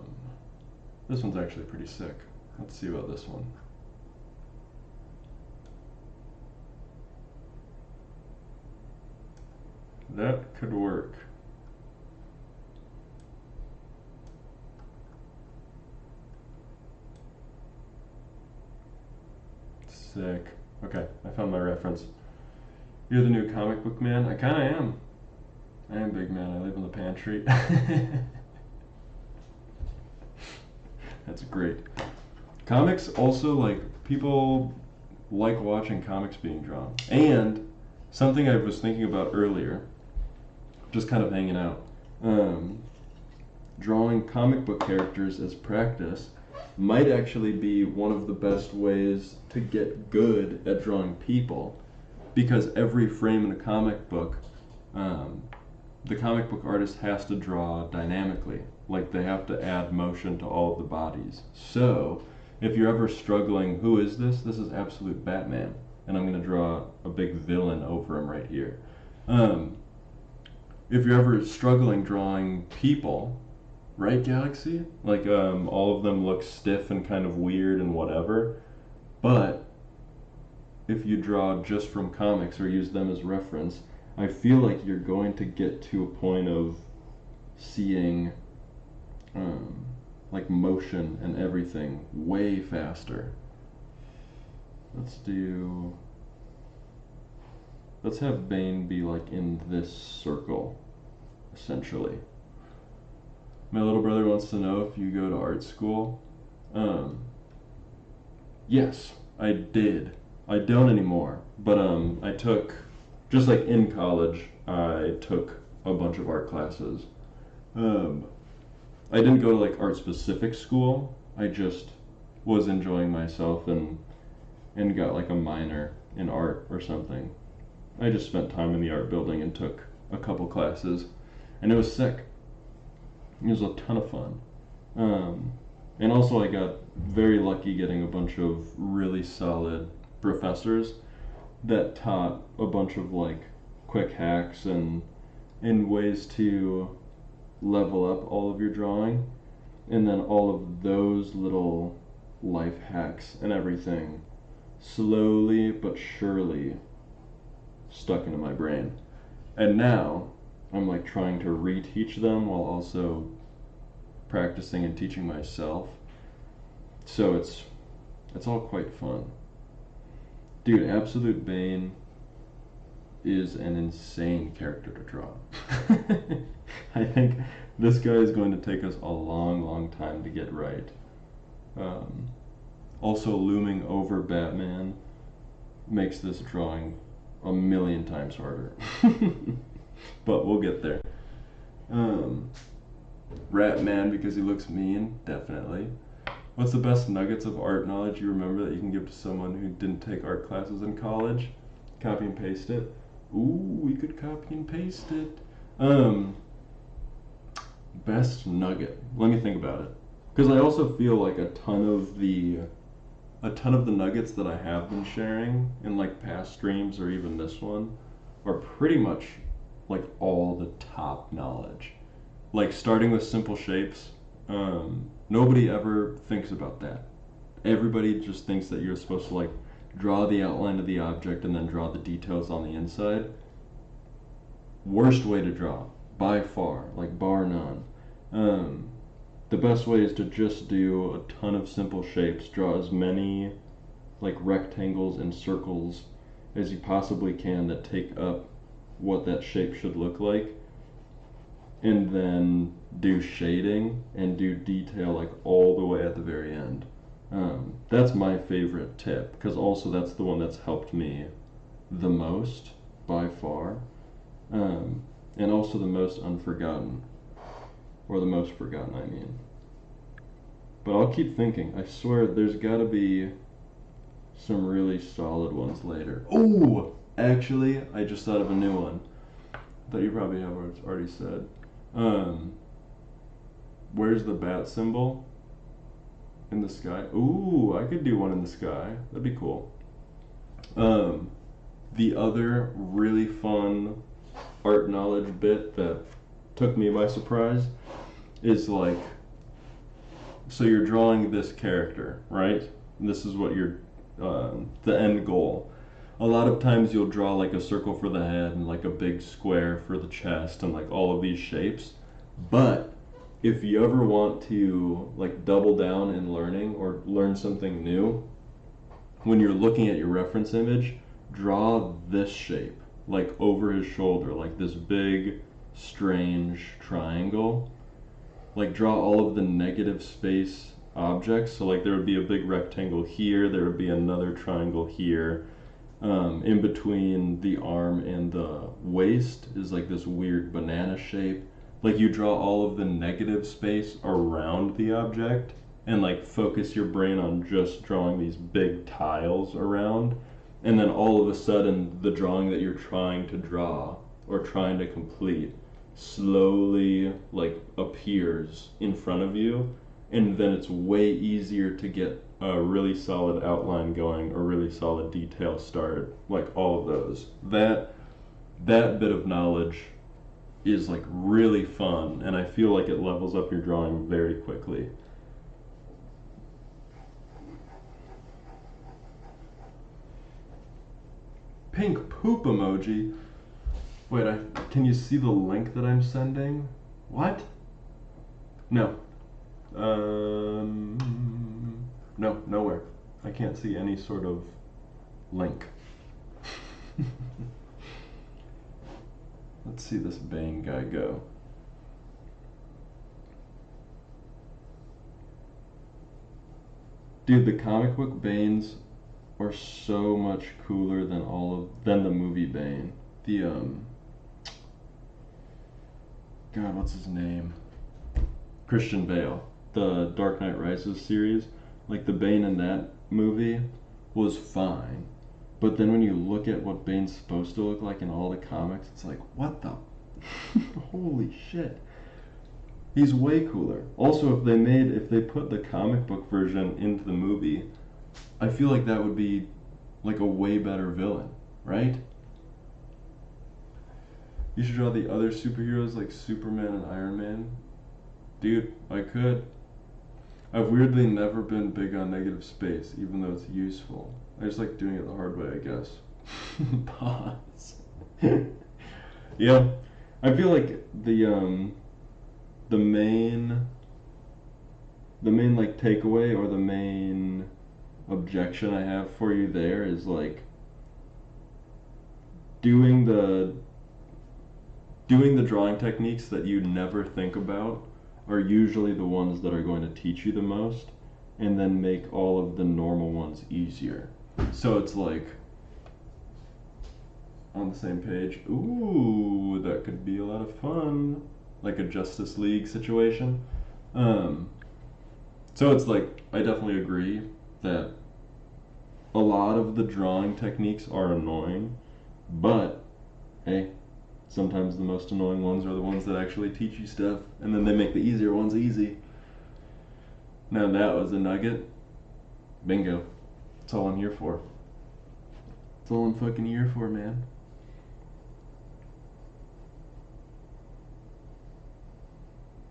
This one's actually pretty sick. Let's see about this one. That could work. Sick. Okay, I found my reference. You're the new comic book man? I kinda am. I am big man, I live in the pantry. That's great. Comics also, like, people like watching comics being drawn. And something I was thinking about earlier, just kind of hanging out, drawing comic book characters as practice might actually be one of the best ways to get good at drawing people, because every frame in a comic book, the comic book artist has to draw dynamically. Like, they have to add motion to all of the bodies. So if you're ever struggling, who is this? This is Absolute Batman, and I'm going to draw a big villain over him right here. If you're ever struggling drawing people, right, Galaxy? Like, all of them look stiff and kind of weird and whatever, but if you draw just from comics or use them as reference, I feel like you're going to get to a point of seeing like motion and everything way faster. Let's have Bane be like in this circle, essentially. My little brother wants to know if you go to art school. Yes, I did. I don't anymore, but I took, just like in college, I took a bunch of art classes. I didn't go to like art specific school. I just was enjoying myself and got like a minor in art or something. I just spent time in the art building and took a couple classes, and it was sick. It was a ton of fun. And also I got very lucky getting a bunch of really solid professors that taught a bunch of like quick hacks and ways to level up all of your drawing, and then all of those little life hacks and everything slowly but surely stuck into my brain. And now I'm like trying to reteach them while also practicing and teaching myself. So it's all quite fun. Dude, Absolute Bane is an insane character to draw. I think this guy is going to take us a long, long time to get right. Also, looming over Batman makes this drawing a million times harder. But we'll get there. Ratman because he looks mean, definitely. What's the best nuggets of art knowledge you remember that you can give to someone who didn't take art classes in college? Copy and paste it. Ooh, we could copy and paste it. Best nugget. Let me think about it. Because I also feel like a ton of the nuggets that I have been sharing in like past streams or even this one are pretty much like all the top knowledge. Like starting with simple shapes. Nobody ever thinks about that. Everybody just thinks that you're supposed to like draw the outline of the object and then draw the details on the inside. Worst way to draw, by far, like bar none. The best way is to just do a ton of simple shapes, draw as many like rectangles and circles as you possibly can that take up what that shape should look like, and then do shading and do detail like all the way at the very end. That's my favorite tip, because also that's the one that's helped me the most by far. um, and also the most unforgotten, or the most forgotten, I mean. But I'll keep thinking. I swear there's gotta be some really solid ones later. Oh, actually, I just thought of a new one that you probably have already said. Um, where's the bat symbol in the sky? Ooh, I could do one in the sky. That'd be cool. Um, the other really fun art knowledge bit that took me by surprise is like, so you're drawing this character, right? And this is what you're, the end goal. A lot of times you'll draw like a circle for the head and like a big square for the chest and like all of these shapes. But if you ever want to like double down in learning or learn something new, when you're looking at your reference image, draw this shape like over his shoulder, like this big, strange triangle. Like draw all of the negative space objects. So like there would be a big rectangle here, there would be another triangle here. In between the arm and the waist is like this weird banana shape. Like you draw all of the negative space around the object and like focus your brain on just drawing these big tiles around. And then all of a sudden, the drawing that you're trying to draw or trying to complete slowly like appears in front of you, and then it's way easier to get a really solid outline going, a really solid detail started, like all of those. That bit of knowledge is like really fun, and I feel like it levels up your drawing very quickly. Pink poop emoji. Wait, can you see the link that I'm sending? What? No. No, nowhere. I can't see any sort of link. Let's see this Bane guy go. Dude, the comic book Banes are so much cooler than the movie Bane. The God, what's his name? Christian Bale. The Dark Knight Rises series, like the Bane in that movie was fine. But then when you look at what Bane's supposed to look like in all the comics, it's like, what the holy shit. He's way cooler. Also, if they put the comic book version into the movie, I feel like that would be like a way better villain, right? You should draw the other superheroes like Superman and Iron Man. Dude, I could. I've weirdly never been big on negative space, even though it's useful. I just like doing it the hard way, I guess. Pause. Yeah, I feel like the main like takeaway or the main objection I have for you there is like doing the drawing techniques that you never think about are usually the ones that are going to teach you the most, and then make all of the normal ones easier. So it's like on the same page. Ooh, that could be a lot of fun, like a Justice League situation. So it's like I definitely agree that a lot of the drawing techniques are annoying, but hey, sometimes the most annoying ones are the ones that actually teach you stuff, and then they make the easier ones easy. Now that was a nugget. Bingo. That's all I'm here for. That's all I'm fucking here for, man.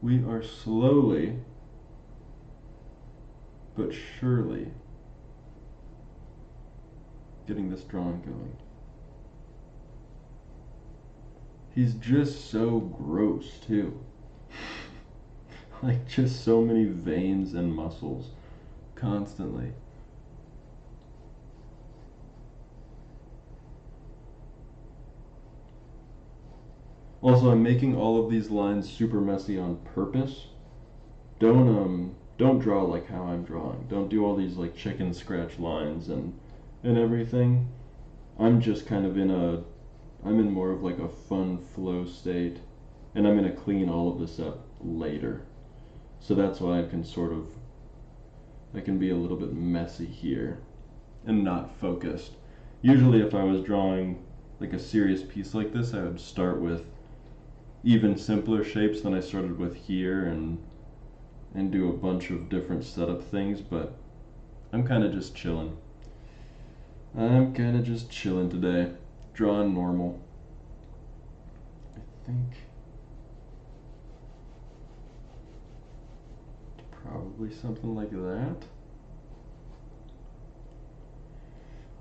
We are slowly but surely getting this drawing going. He's just so gross, too. Like, just so many veins and muscles constantly. Also, I'm making all of these lines super messy on purpose. Don't draw like how I'm drawing. Don't do all these like chicken scratch lines and everything. I'm just kind of in a I'm in more of like a fun flow state, and I'm gonna clean all of this up later. So that's why I can be a little bit messy here and not focused. Usually if I was drawing like a serious piece like this, I would start with even simpler shapes than I started with here and do a bunch of different setup things, but I'm kind of just chilling. I'm kind of just chilling today, drawing normal. I think probably something like that.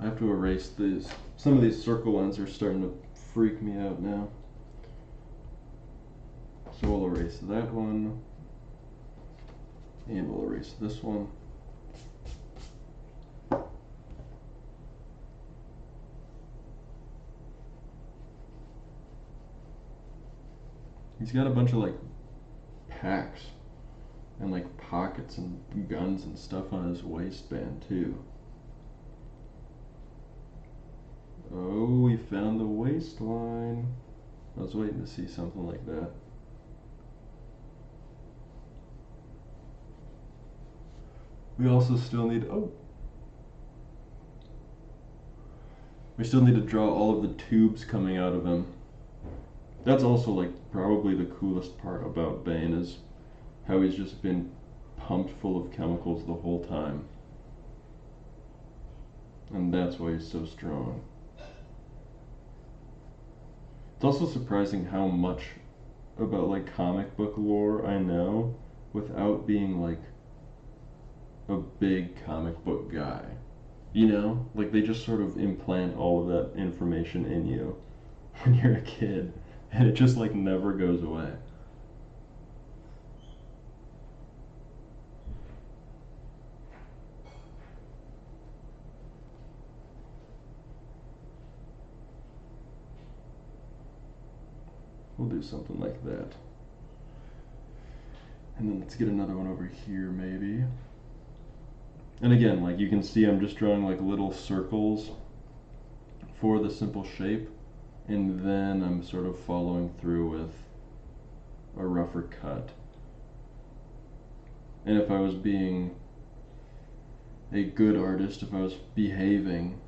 I have to erase these. Some of these circle lines are starting to freak me out now. So we'll erase that one. And we'll erase this one. He's got a bunch of like packs and like pockets and guns and stuff on his waistband too. Oh, we found the waistline. I was waiting to see something like that. We also still need, we still need to draw all of the tubes coming out of him. That's also like probably the coolest part about Bane is how he's just been pumped full of chemicals the whole time. And that's why he's so strong. It's also surprising how much about like comic book lore I know without being like a big comic book guy. You know? Like they just sort of implant all of that information in you when you're a kid and it just like never goes away. We'll do something like that. And then let's get another one over here maybe. And again, like you can see I'm just drawing like little circles for the simple shape, and then I'm sort of following through with a rougher cut. And if I was being a good artist, if I was behaving,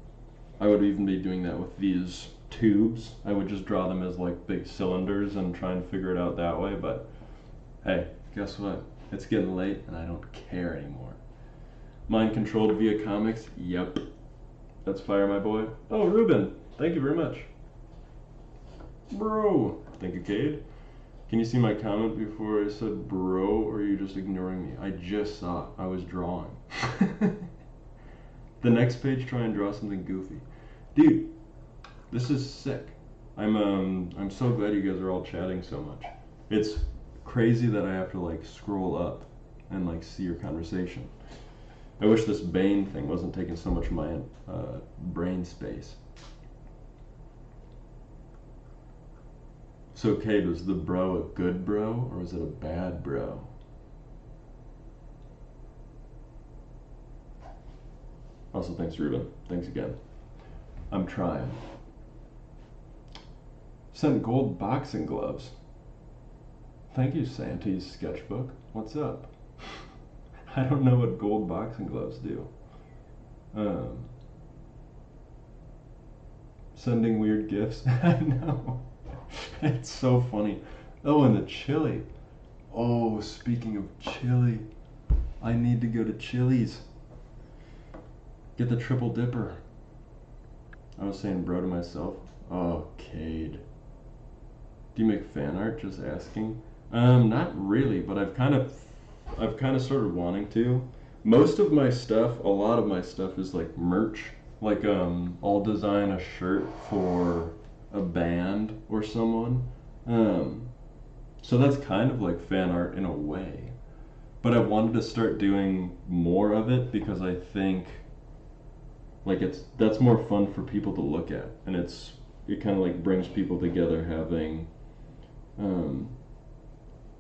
I would even be doing that with these tubes. I would just draw them as like big cylinders and try and figure it out that way, but hey, guess what? It's getting late and I don't care anymore. Mind controlled via comics? Yep. That's fire, my boy. Oh, Ruben, thank you very much. Bro. Thank you, Cade. Can you see my comment before I said bro, or are you just ignoring me? I just saw. I was drawing. The next page, try and draw something goofy. Dude, this is sick. I'm so glad you guys are all chatting so much. It's crazy that I have to like scroll up and like see your conversation. I wish this Bane thing wasn't taking so much of my brain space. So, Kate, was the bro a good bro or was it a bad bro? Also, thanks, Ruben. Thanks again. I'm trying. Sent gold boxing gloves. Thank you, Santy's sketchbook. What's up? I don't know what gold boxing gloves do. Sending weird gifts. I know. It's so funny. Oh, and the chili. Oh, speaking of chili, I need to go to Chili's. Get the triple dipper. I was saying bro to myself. Oh, Cade. Do you make fan art? Just asking. Not really, but I've kind of started wanting to. Most of my stuff, a lot of my stuff is like merch. Like I'll design a shirt for a band or someone. So that's kind of like fan art in a way. But I wanted to start doing more of it because I think like that's more fun for people to look at, and it kind of like brings people together having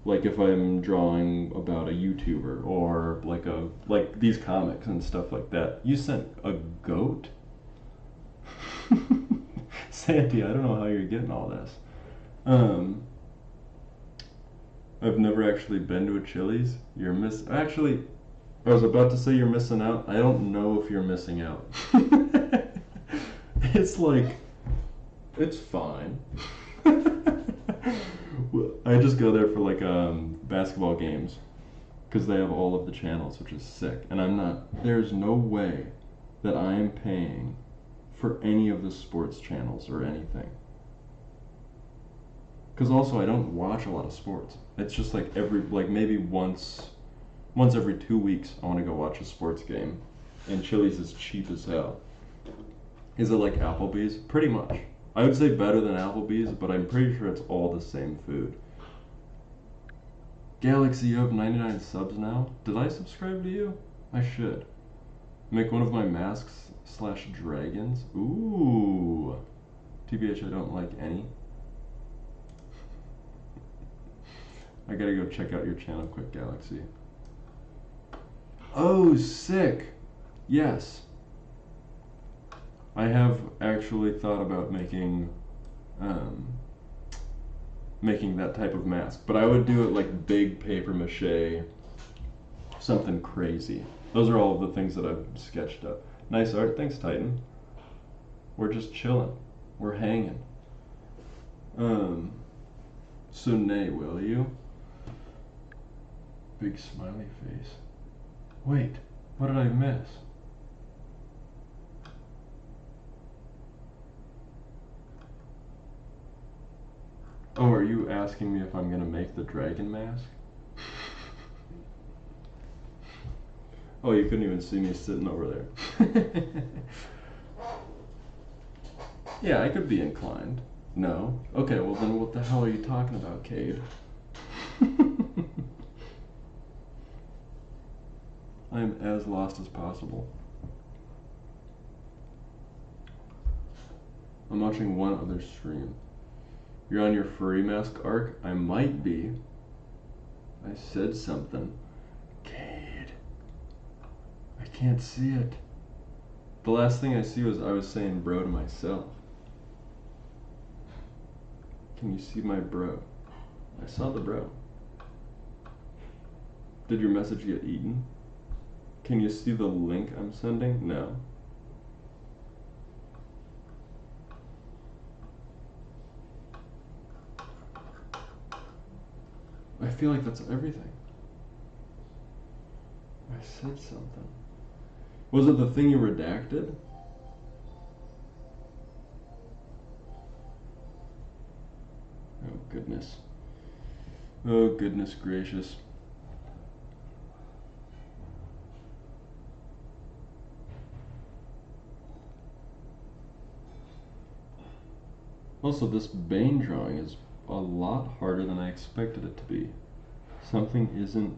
like if I'm drawing about a YouTuber or like these comics and stuff like that. You sent a goat? Sandy, I don't know how you're getting all this. Um, I've never actually been to a Chili's. Actually, I was about to say you're missing out. I don't know if you're missing out. It's like, it's fine. I just go there for like basketball games because they have all of the channels, which is sick. And there's no way that I am paying for any of the sports channels or anything. Because also I don't watch a lot of sports. It's just like maybe once every 2 weeks I want to go watch a sports game, and Chili's is cheap as hell. Is it like Applebee's? Pretty much. I would say better than Applebee's, but I'm pretty sure it's all the same food. Galaxy, you have 99 subs now? Did I subscribe to you? I should. Make one of my masks / dragons. Ooh. TBH, I don't like any. I gotta go check out your channel quick, Galaxy. Oh, sick! Yes. I have actually thought about making that type of mask, but I would do it like big paper mache, something crazy. Those are all of the things that I've sketched up. Nice art, thanks Titan. We're just chilling. We're hanging. So nay, will you? Big smiley face. Wait, what did I miss? Oh, are you asking me if I'm gonna make the dragon mask? Oh, you couldn't even see me sitting over there. Yeah, I could be inclined. No? Okay, well then what the hell are you talking about, Cade? I am as lost as possible. I'm watching one other stream. You're on your furry mask arc? I might be. I said something. Cade. I can't see it. The last thing I see was I was saying bro to myself. Can you see my bro? I saw the bro. Did your message get eaten? Can you see the link I'm sending? No. I feel like that's everything. I said something. Was it the thing you redacted? Oh goodness. Oh goodness gracious. Also, this Bane drawing is a lot harder than I expected it to be. Something isn't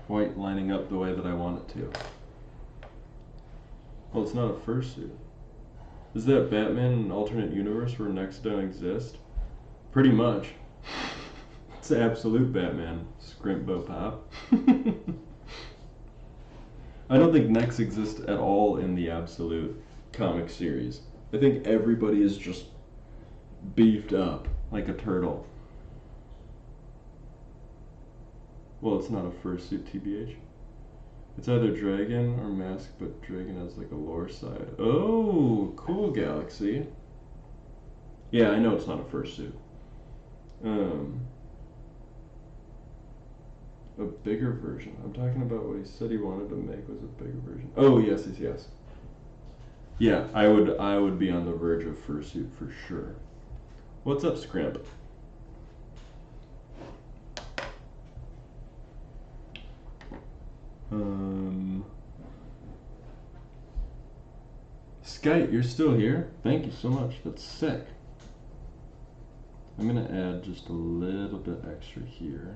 quite lining up the way that I want it to. Well, it's not a fursuit. Is that Batman in an alternate universe where Nex don't exist? Pretty much. It's absolute Batman, Scrimbo Pop. I don't think Nex exists at all in the absolute comic series. I think everybody is just beefed up like a turtle. Well, it's not a fursuit, TBH. It's either dragon or mask, but dragon has like a lore side. Oh, cool, Galaxy. Yeah, I know it's not a fursuit. A bigger version. I'm talking about what he said he wanted to make was a bigger version. Oh, yes. Yeah, I would be on the verge of fursuit for sure. What's up, Scrimp? Skype, you're still here? Thank you so much. That's sick. I'm gonna add just a little bit extra here.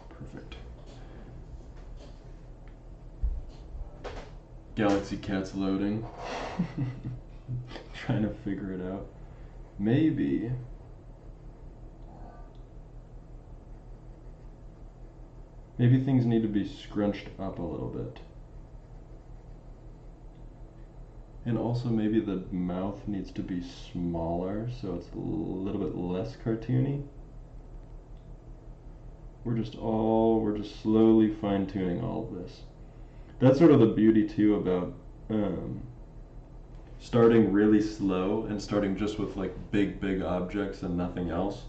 Perfect. Galaxy Cat's loading. Trying to figure it out. Maybe. Maybe things need to be scrunched up a little bit. And also maybe the mouth needs to be smaller so it's a little bit less cartoony. We're just slowly fine-tuning all of this. That's sort of the beauty too about starting really slow and starting just with like big objects and nothing else.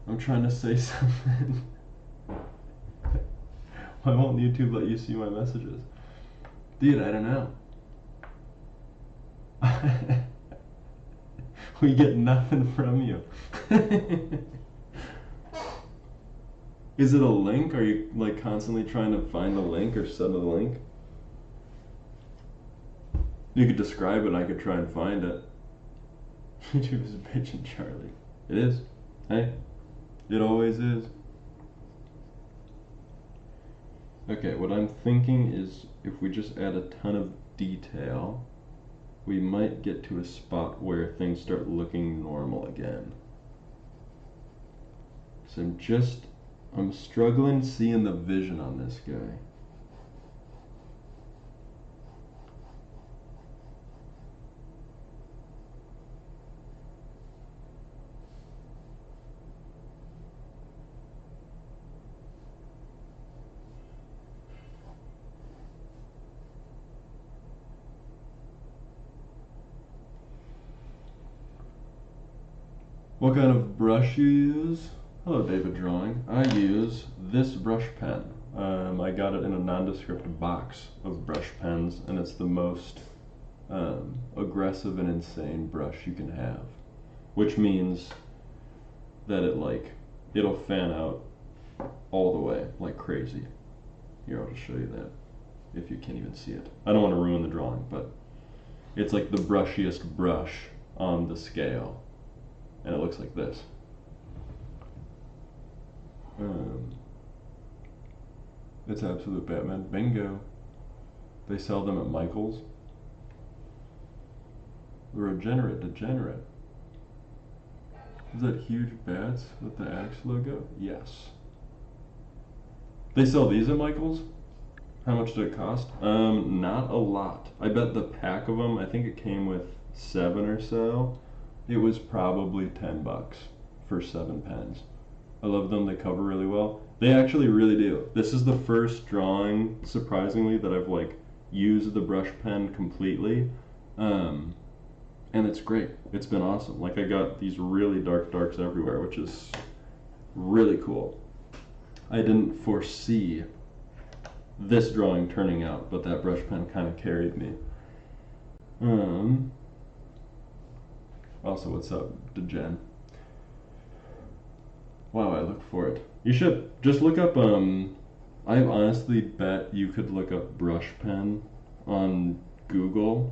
I'm trying to say something. Why won't YouTube let you see my messages? Dude, I don't know. We get nothing from you. Is it a link? Are you like constantly trying to find the link or send a link? You could describe it and I could try and find it. YouTube is a bitch and Charlie. It is. Hey, it always is. Okay, what I'm thinking is if we just add a ton of detail, we might get to a spot where things start looking normal again. So I'm struggling seeing the vision on this guy. What kind of brush you use? Hello, David Drawing. I use this brush pen. I got it in a nondescript box of brush pens, and it's the most aggressive and insane brush you can have, which means that it'll fan out all the way like crazy. Here, I'll just show you that if you can't even see it. I don't want to ruin the drawing, but it's like the brushiest brush on the scale. And it looks like this. It's absolute Batman. Bingo. They sell them at Michael's. The Regenerate Degenerate. Is that huge bats with the Axe logo? Yes. They sell these at Michael's? How much did it cost? Not a lot. I bet the pack of them, I think it came with 7 or so. It was probably $10 for 7 pens. I love them, they cover really well. They actually really do. This is the first drawing, surprisingly, that I've like used the brush pen completely. And it's great. It's been awesome. Like I got these really darks everywhere, which is really cool. I didn't foresee this drawing turning out, but that brush pen kind of carried me. Also, what's up, Degen? Wow, I look for it. You should just look up, I honestly bet you could look up brush pen on Google,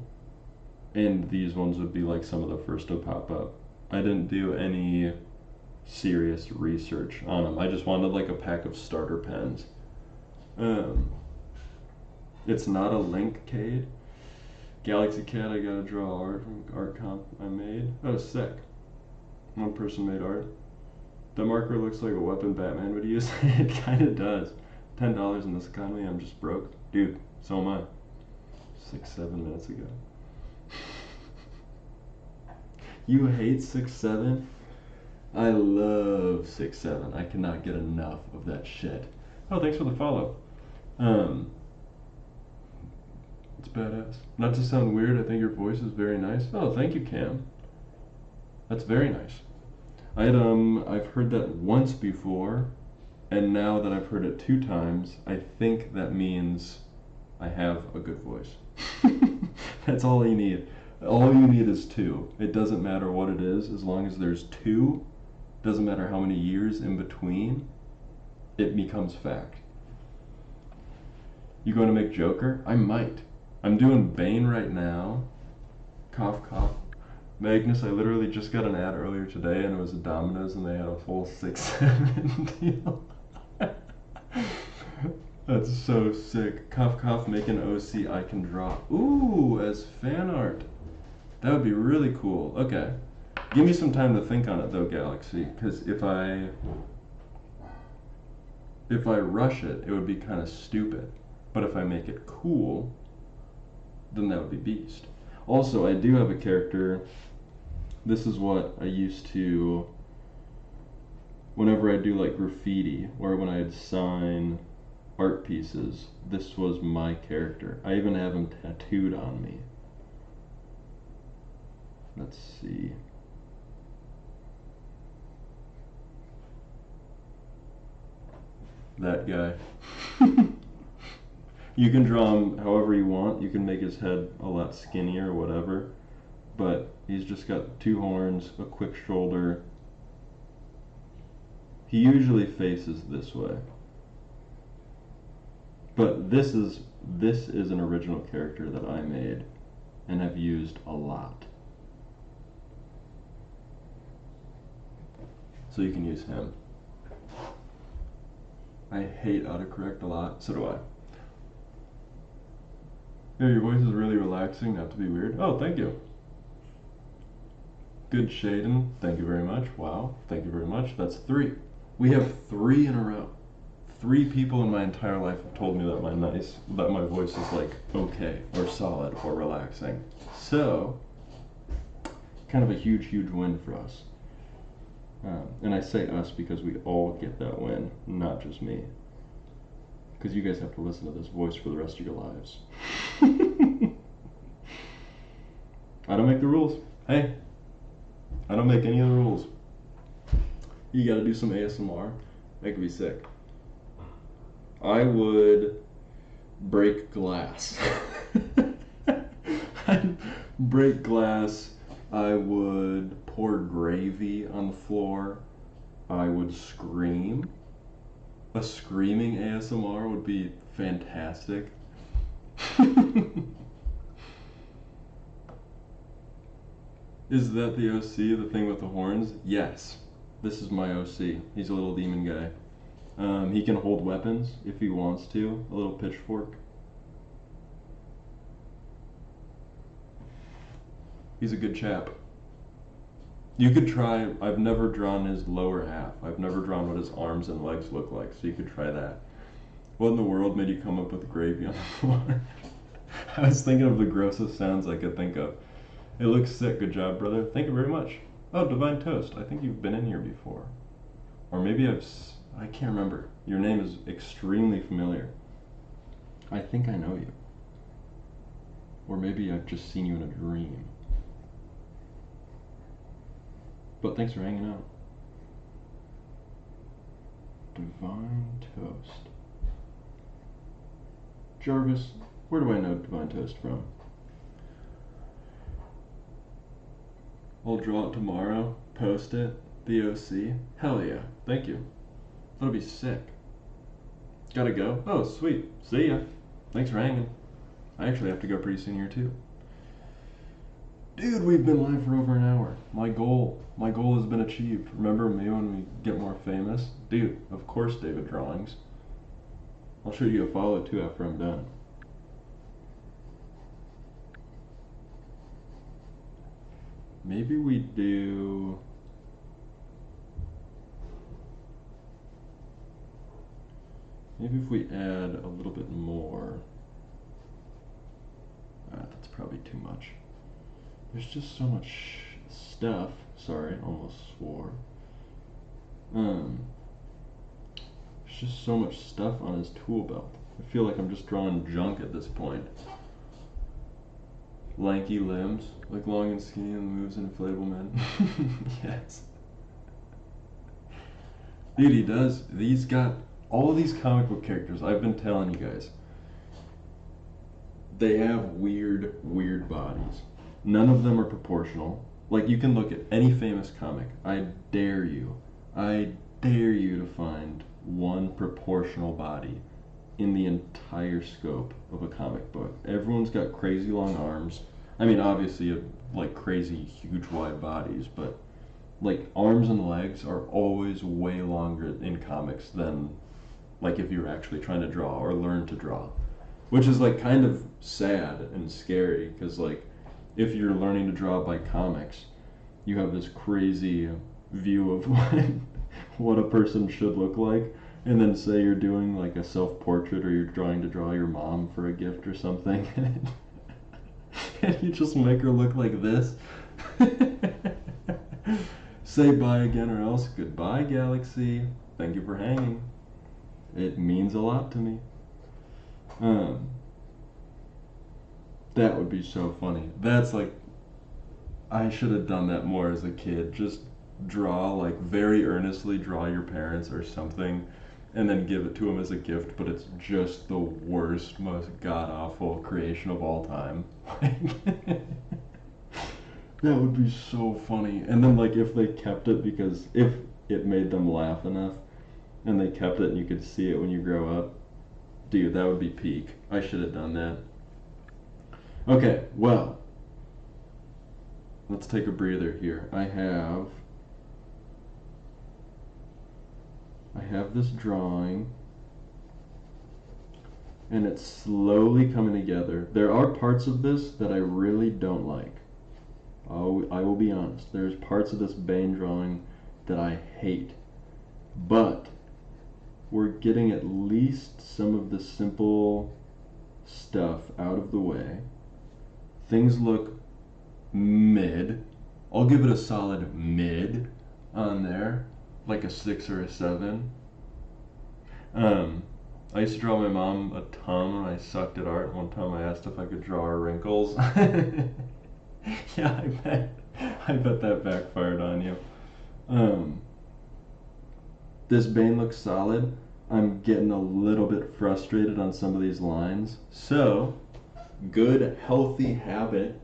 and these ones would be like some of the first to pop up. I didn't do any serious research on them. I just wanted like a pack of starter pens. It's not a link, Cade. Galaxy Cat, I gotta draw art from art comp I made. Oh, sick. One person made art. The marker looks like a weapon Batman would use. It kinda does. $10 in this economy, I'm just broke. Dude, so am I. 6-7 minutes ago. You hate 6-7? I love 6-7. I cannot get enough of that shit. Oh, thanks for the follow. It's badass. Not to sound weird, I think your voice is very nice. Oh, thank you, Cam. That's very nice. I've heard that once before, and now that I've heard it 2 times, I think that means I have a good voice. That's all you need. All you need is 2. It doesn't matter what it is, as long as there's 2, doesn't matter how many years in between, it becomes fact. You going to make Joker? I might. I'm doing Bane right now. Cough, cough. Magnus, I literally just got an ad earlier today and it was a Domino's and they had a full 6-7 deal. That's so sick. Cough, cough, make an OC I can draw. Ooh, as fan art. That would be really cool. Okay. Give me some time to think on it though, Galaxy, because if If I rush it, it would be kind of stupid. But if I make it cool, then that would be Beast. Also, I do have a character. This is what I used to, whenever I do like graffiti, or when I'd sign art pieces, this was my character. I even have him tattooed on me. Let's see. That guy. You can draw him however you want. You can make his head a lot skinnier or whatever. But he's just got two horns, a quick shoulder. He usually faces this way. But this is an original character that I made and have used a lot. So you can use him. I hate autocorrect a lot, so do I. Yeah, your voice is really relaxing, not to be weird. Oh, thank you. Good Shaden, thank you very much. Wow, thank you very much. That's 3. We have 3 in a row. 3 people in my entire life have told me that my voice is like okay, or solid, or relaxing. So, kind of a huge win for us. And I say us because we all get that win, not just me. Because you guys have to listen to this voice for the rest of your lives. I don't make the rules. Hey, I don't make any of the rules. You gotta do some ASMR. That could be sick. I would break glass. I'd break glass. I would pour gravy on the floor. I would scream. A screaming ASMR would be fantastic. Is that the OC, the thing with the horns? Yes. This is my OC. He's a little demon guy. He can hold weapons if he wants to. A little pitchfork. He's a good chap. You could try, I've never drawn his lower half. I've never drawn what his arms and legs look like, so you could try that. What in the world made you come up with gravy on the floor? I was thinking of the grossest sounds I could think of. It looks sick. Good job, brother. Thank you very much. Oh, Divine Toast. I think you've been in here before. Or maybe I can't remember. Your name is extremely familiar. I think I know you. Or maybe I've just seen you in a dream. But thanks for hanging out. Divine Toast. Jarvis, where do I know Divine Toast from? I'll draw it tomorrow, post it, the OC. Hell yeah, thank you. That'll be sick. Gotta go. Oh, sweet. See ya. Thanks for hanging. I actually have to go pretty soon here too. Dude, we've been live for over an hour. My goal has been achieved. Remember me when we get more famous? Dude, of course, David Drawings. I'll shoot you a follow too after I'm done. Maybe we do... Maybe if we add a little bit more... that's probably too much. There's just so much stuff. Sorry, almost swore. There's just so much stuff on his tool belt. I feel like I'm just drawing junk at this point. Lanky limbs, like long and skinny and moves an inflatable man. Yes. Dude, he does. He's got all of these comic book characters. I've been telling you guys. They have weird bodies. None of them are proportional. Like, you can look at any famous comic. I dare you to find one proportional body in the entire scope of a comic book. Everyone's got crazy long arms. I mean, obviously, like crazy huge wide bodies, but like arms and legs are always way longer in comics than like if you're actually trying to draw or learn to draw, which is like kind of sad and scary because like if you're learning to draw by comics, you have this crazy view of what a person should look like, And then say you're doing like a self-portrait or you're trying to draw your mom for a gift or something. And you just make her look like this. Say bye again or else goodbye, Galaxy. Thank you for hanging. It means a lot to me. Um, that would be so funny. That's like, I should have done that more as a kid. Just draw, like, very earnestly draw your parents or something, and then give it to them as a gift, but it's just the worst, most god awful creation of all time. That would be so funny. And then, like, if they kept it, because if it made them laugh enough, and they kept it and you could see it when you grow up, dude, that would be peak. I should have done that. Okay, well, let's take a breather here. I have this drawing and it's slowly coming together. There are parts of this that I really don't like. I will be honest. There's parts of this Bane drawing that I hate. But we're getting at least some of the simple stuff out of the way. Things look mid. I'll give it a solid mid on there, like a 6 or a 7. I used to draw my mom a ton when I sucked at art. One time I asked if I could draw her wrinkles. Yeah, I bet that backfired on you. Um, this Bane looks solid. I'm getting a little bit frustrated on some of these lines. So, good, healthy habit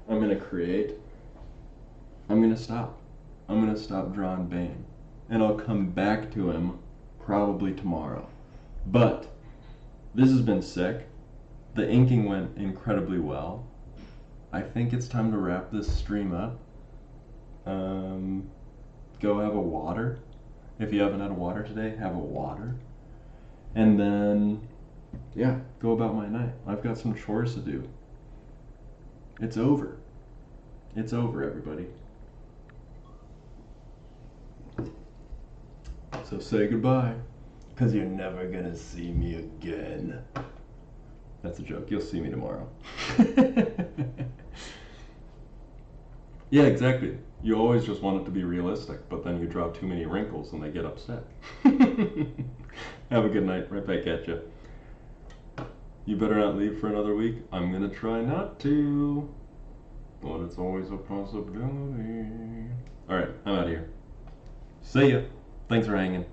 I'm going to create. I'm going to stop. I'm going to stop drawing Bane. And I'll come back to him probably tomorrow. But this has been sick. The inking went incredibly well. I think it's time to wrap this stream up. Go have a water. If you haven't had a water today, have a water. And then, yeah, go about my night. I've got some chores to do. It's over. It's over, everybody. So say goodbye, because you're never gonna see me again. That's a joke. You'll see me tomorrow. Yeah, exactly. You always just want it to be realistic, but then you draw too many wrinkles and they get upset. Have a good night. Right back at you. You better not leave for another week. I'm gonna try not to, but it's always a possibility. Alright, I'm out of here. See ya. Thanks for hanging.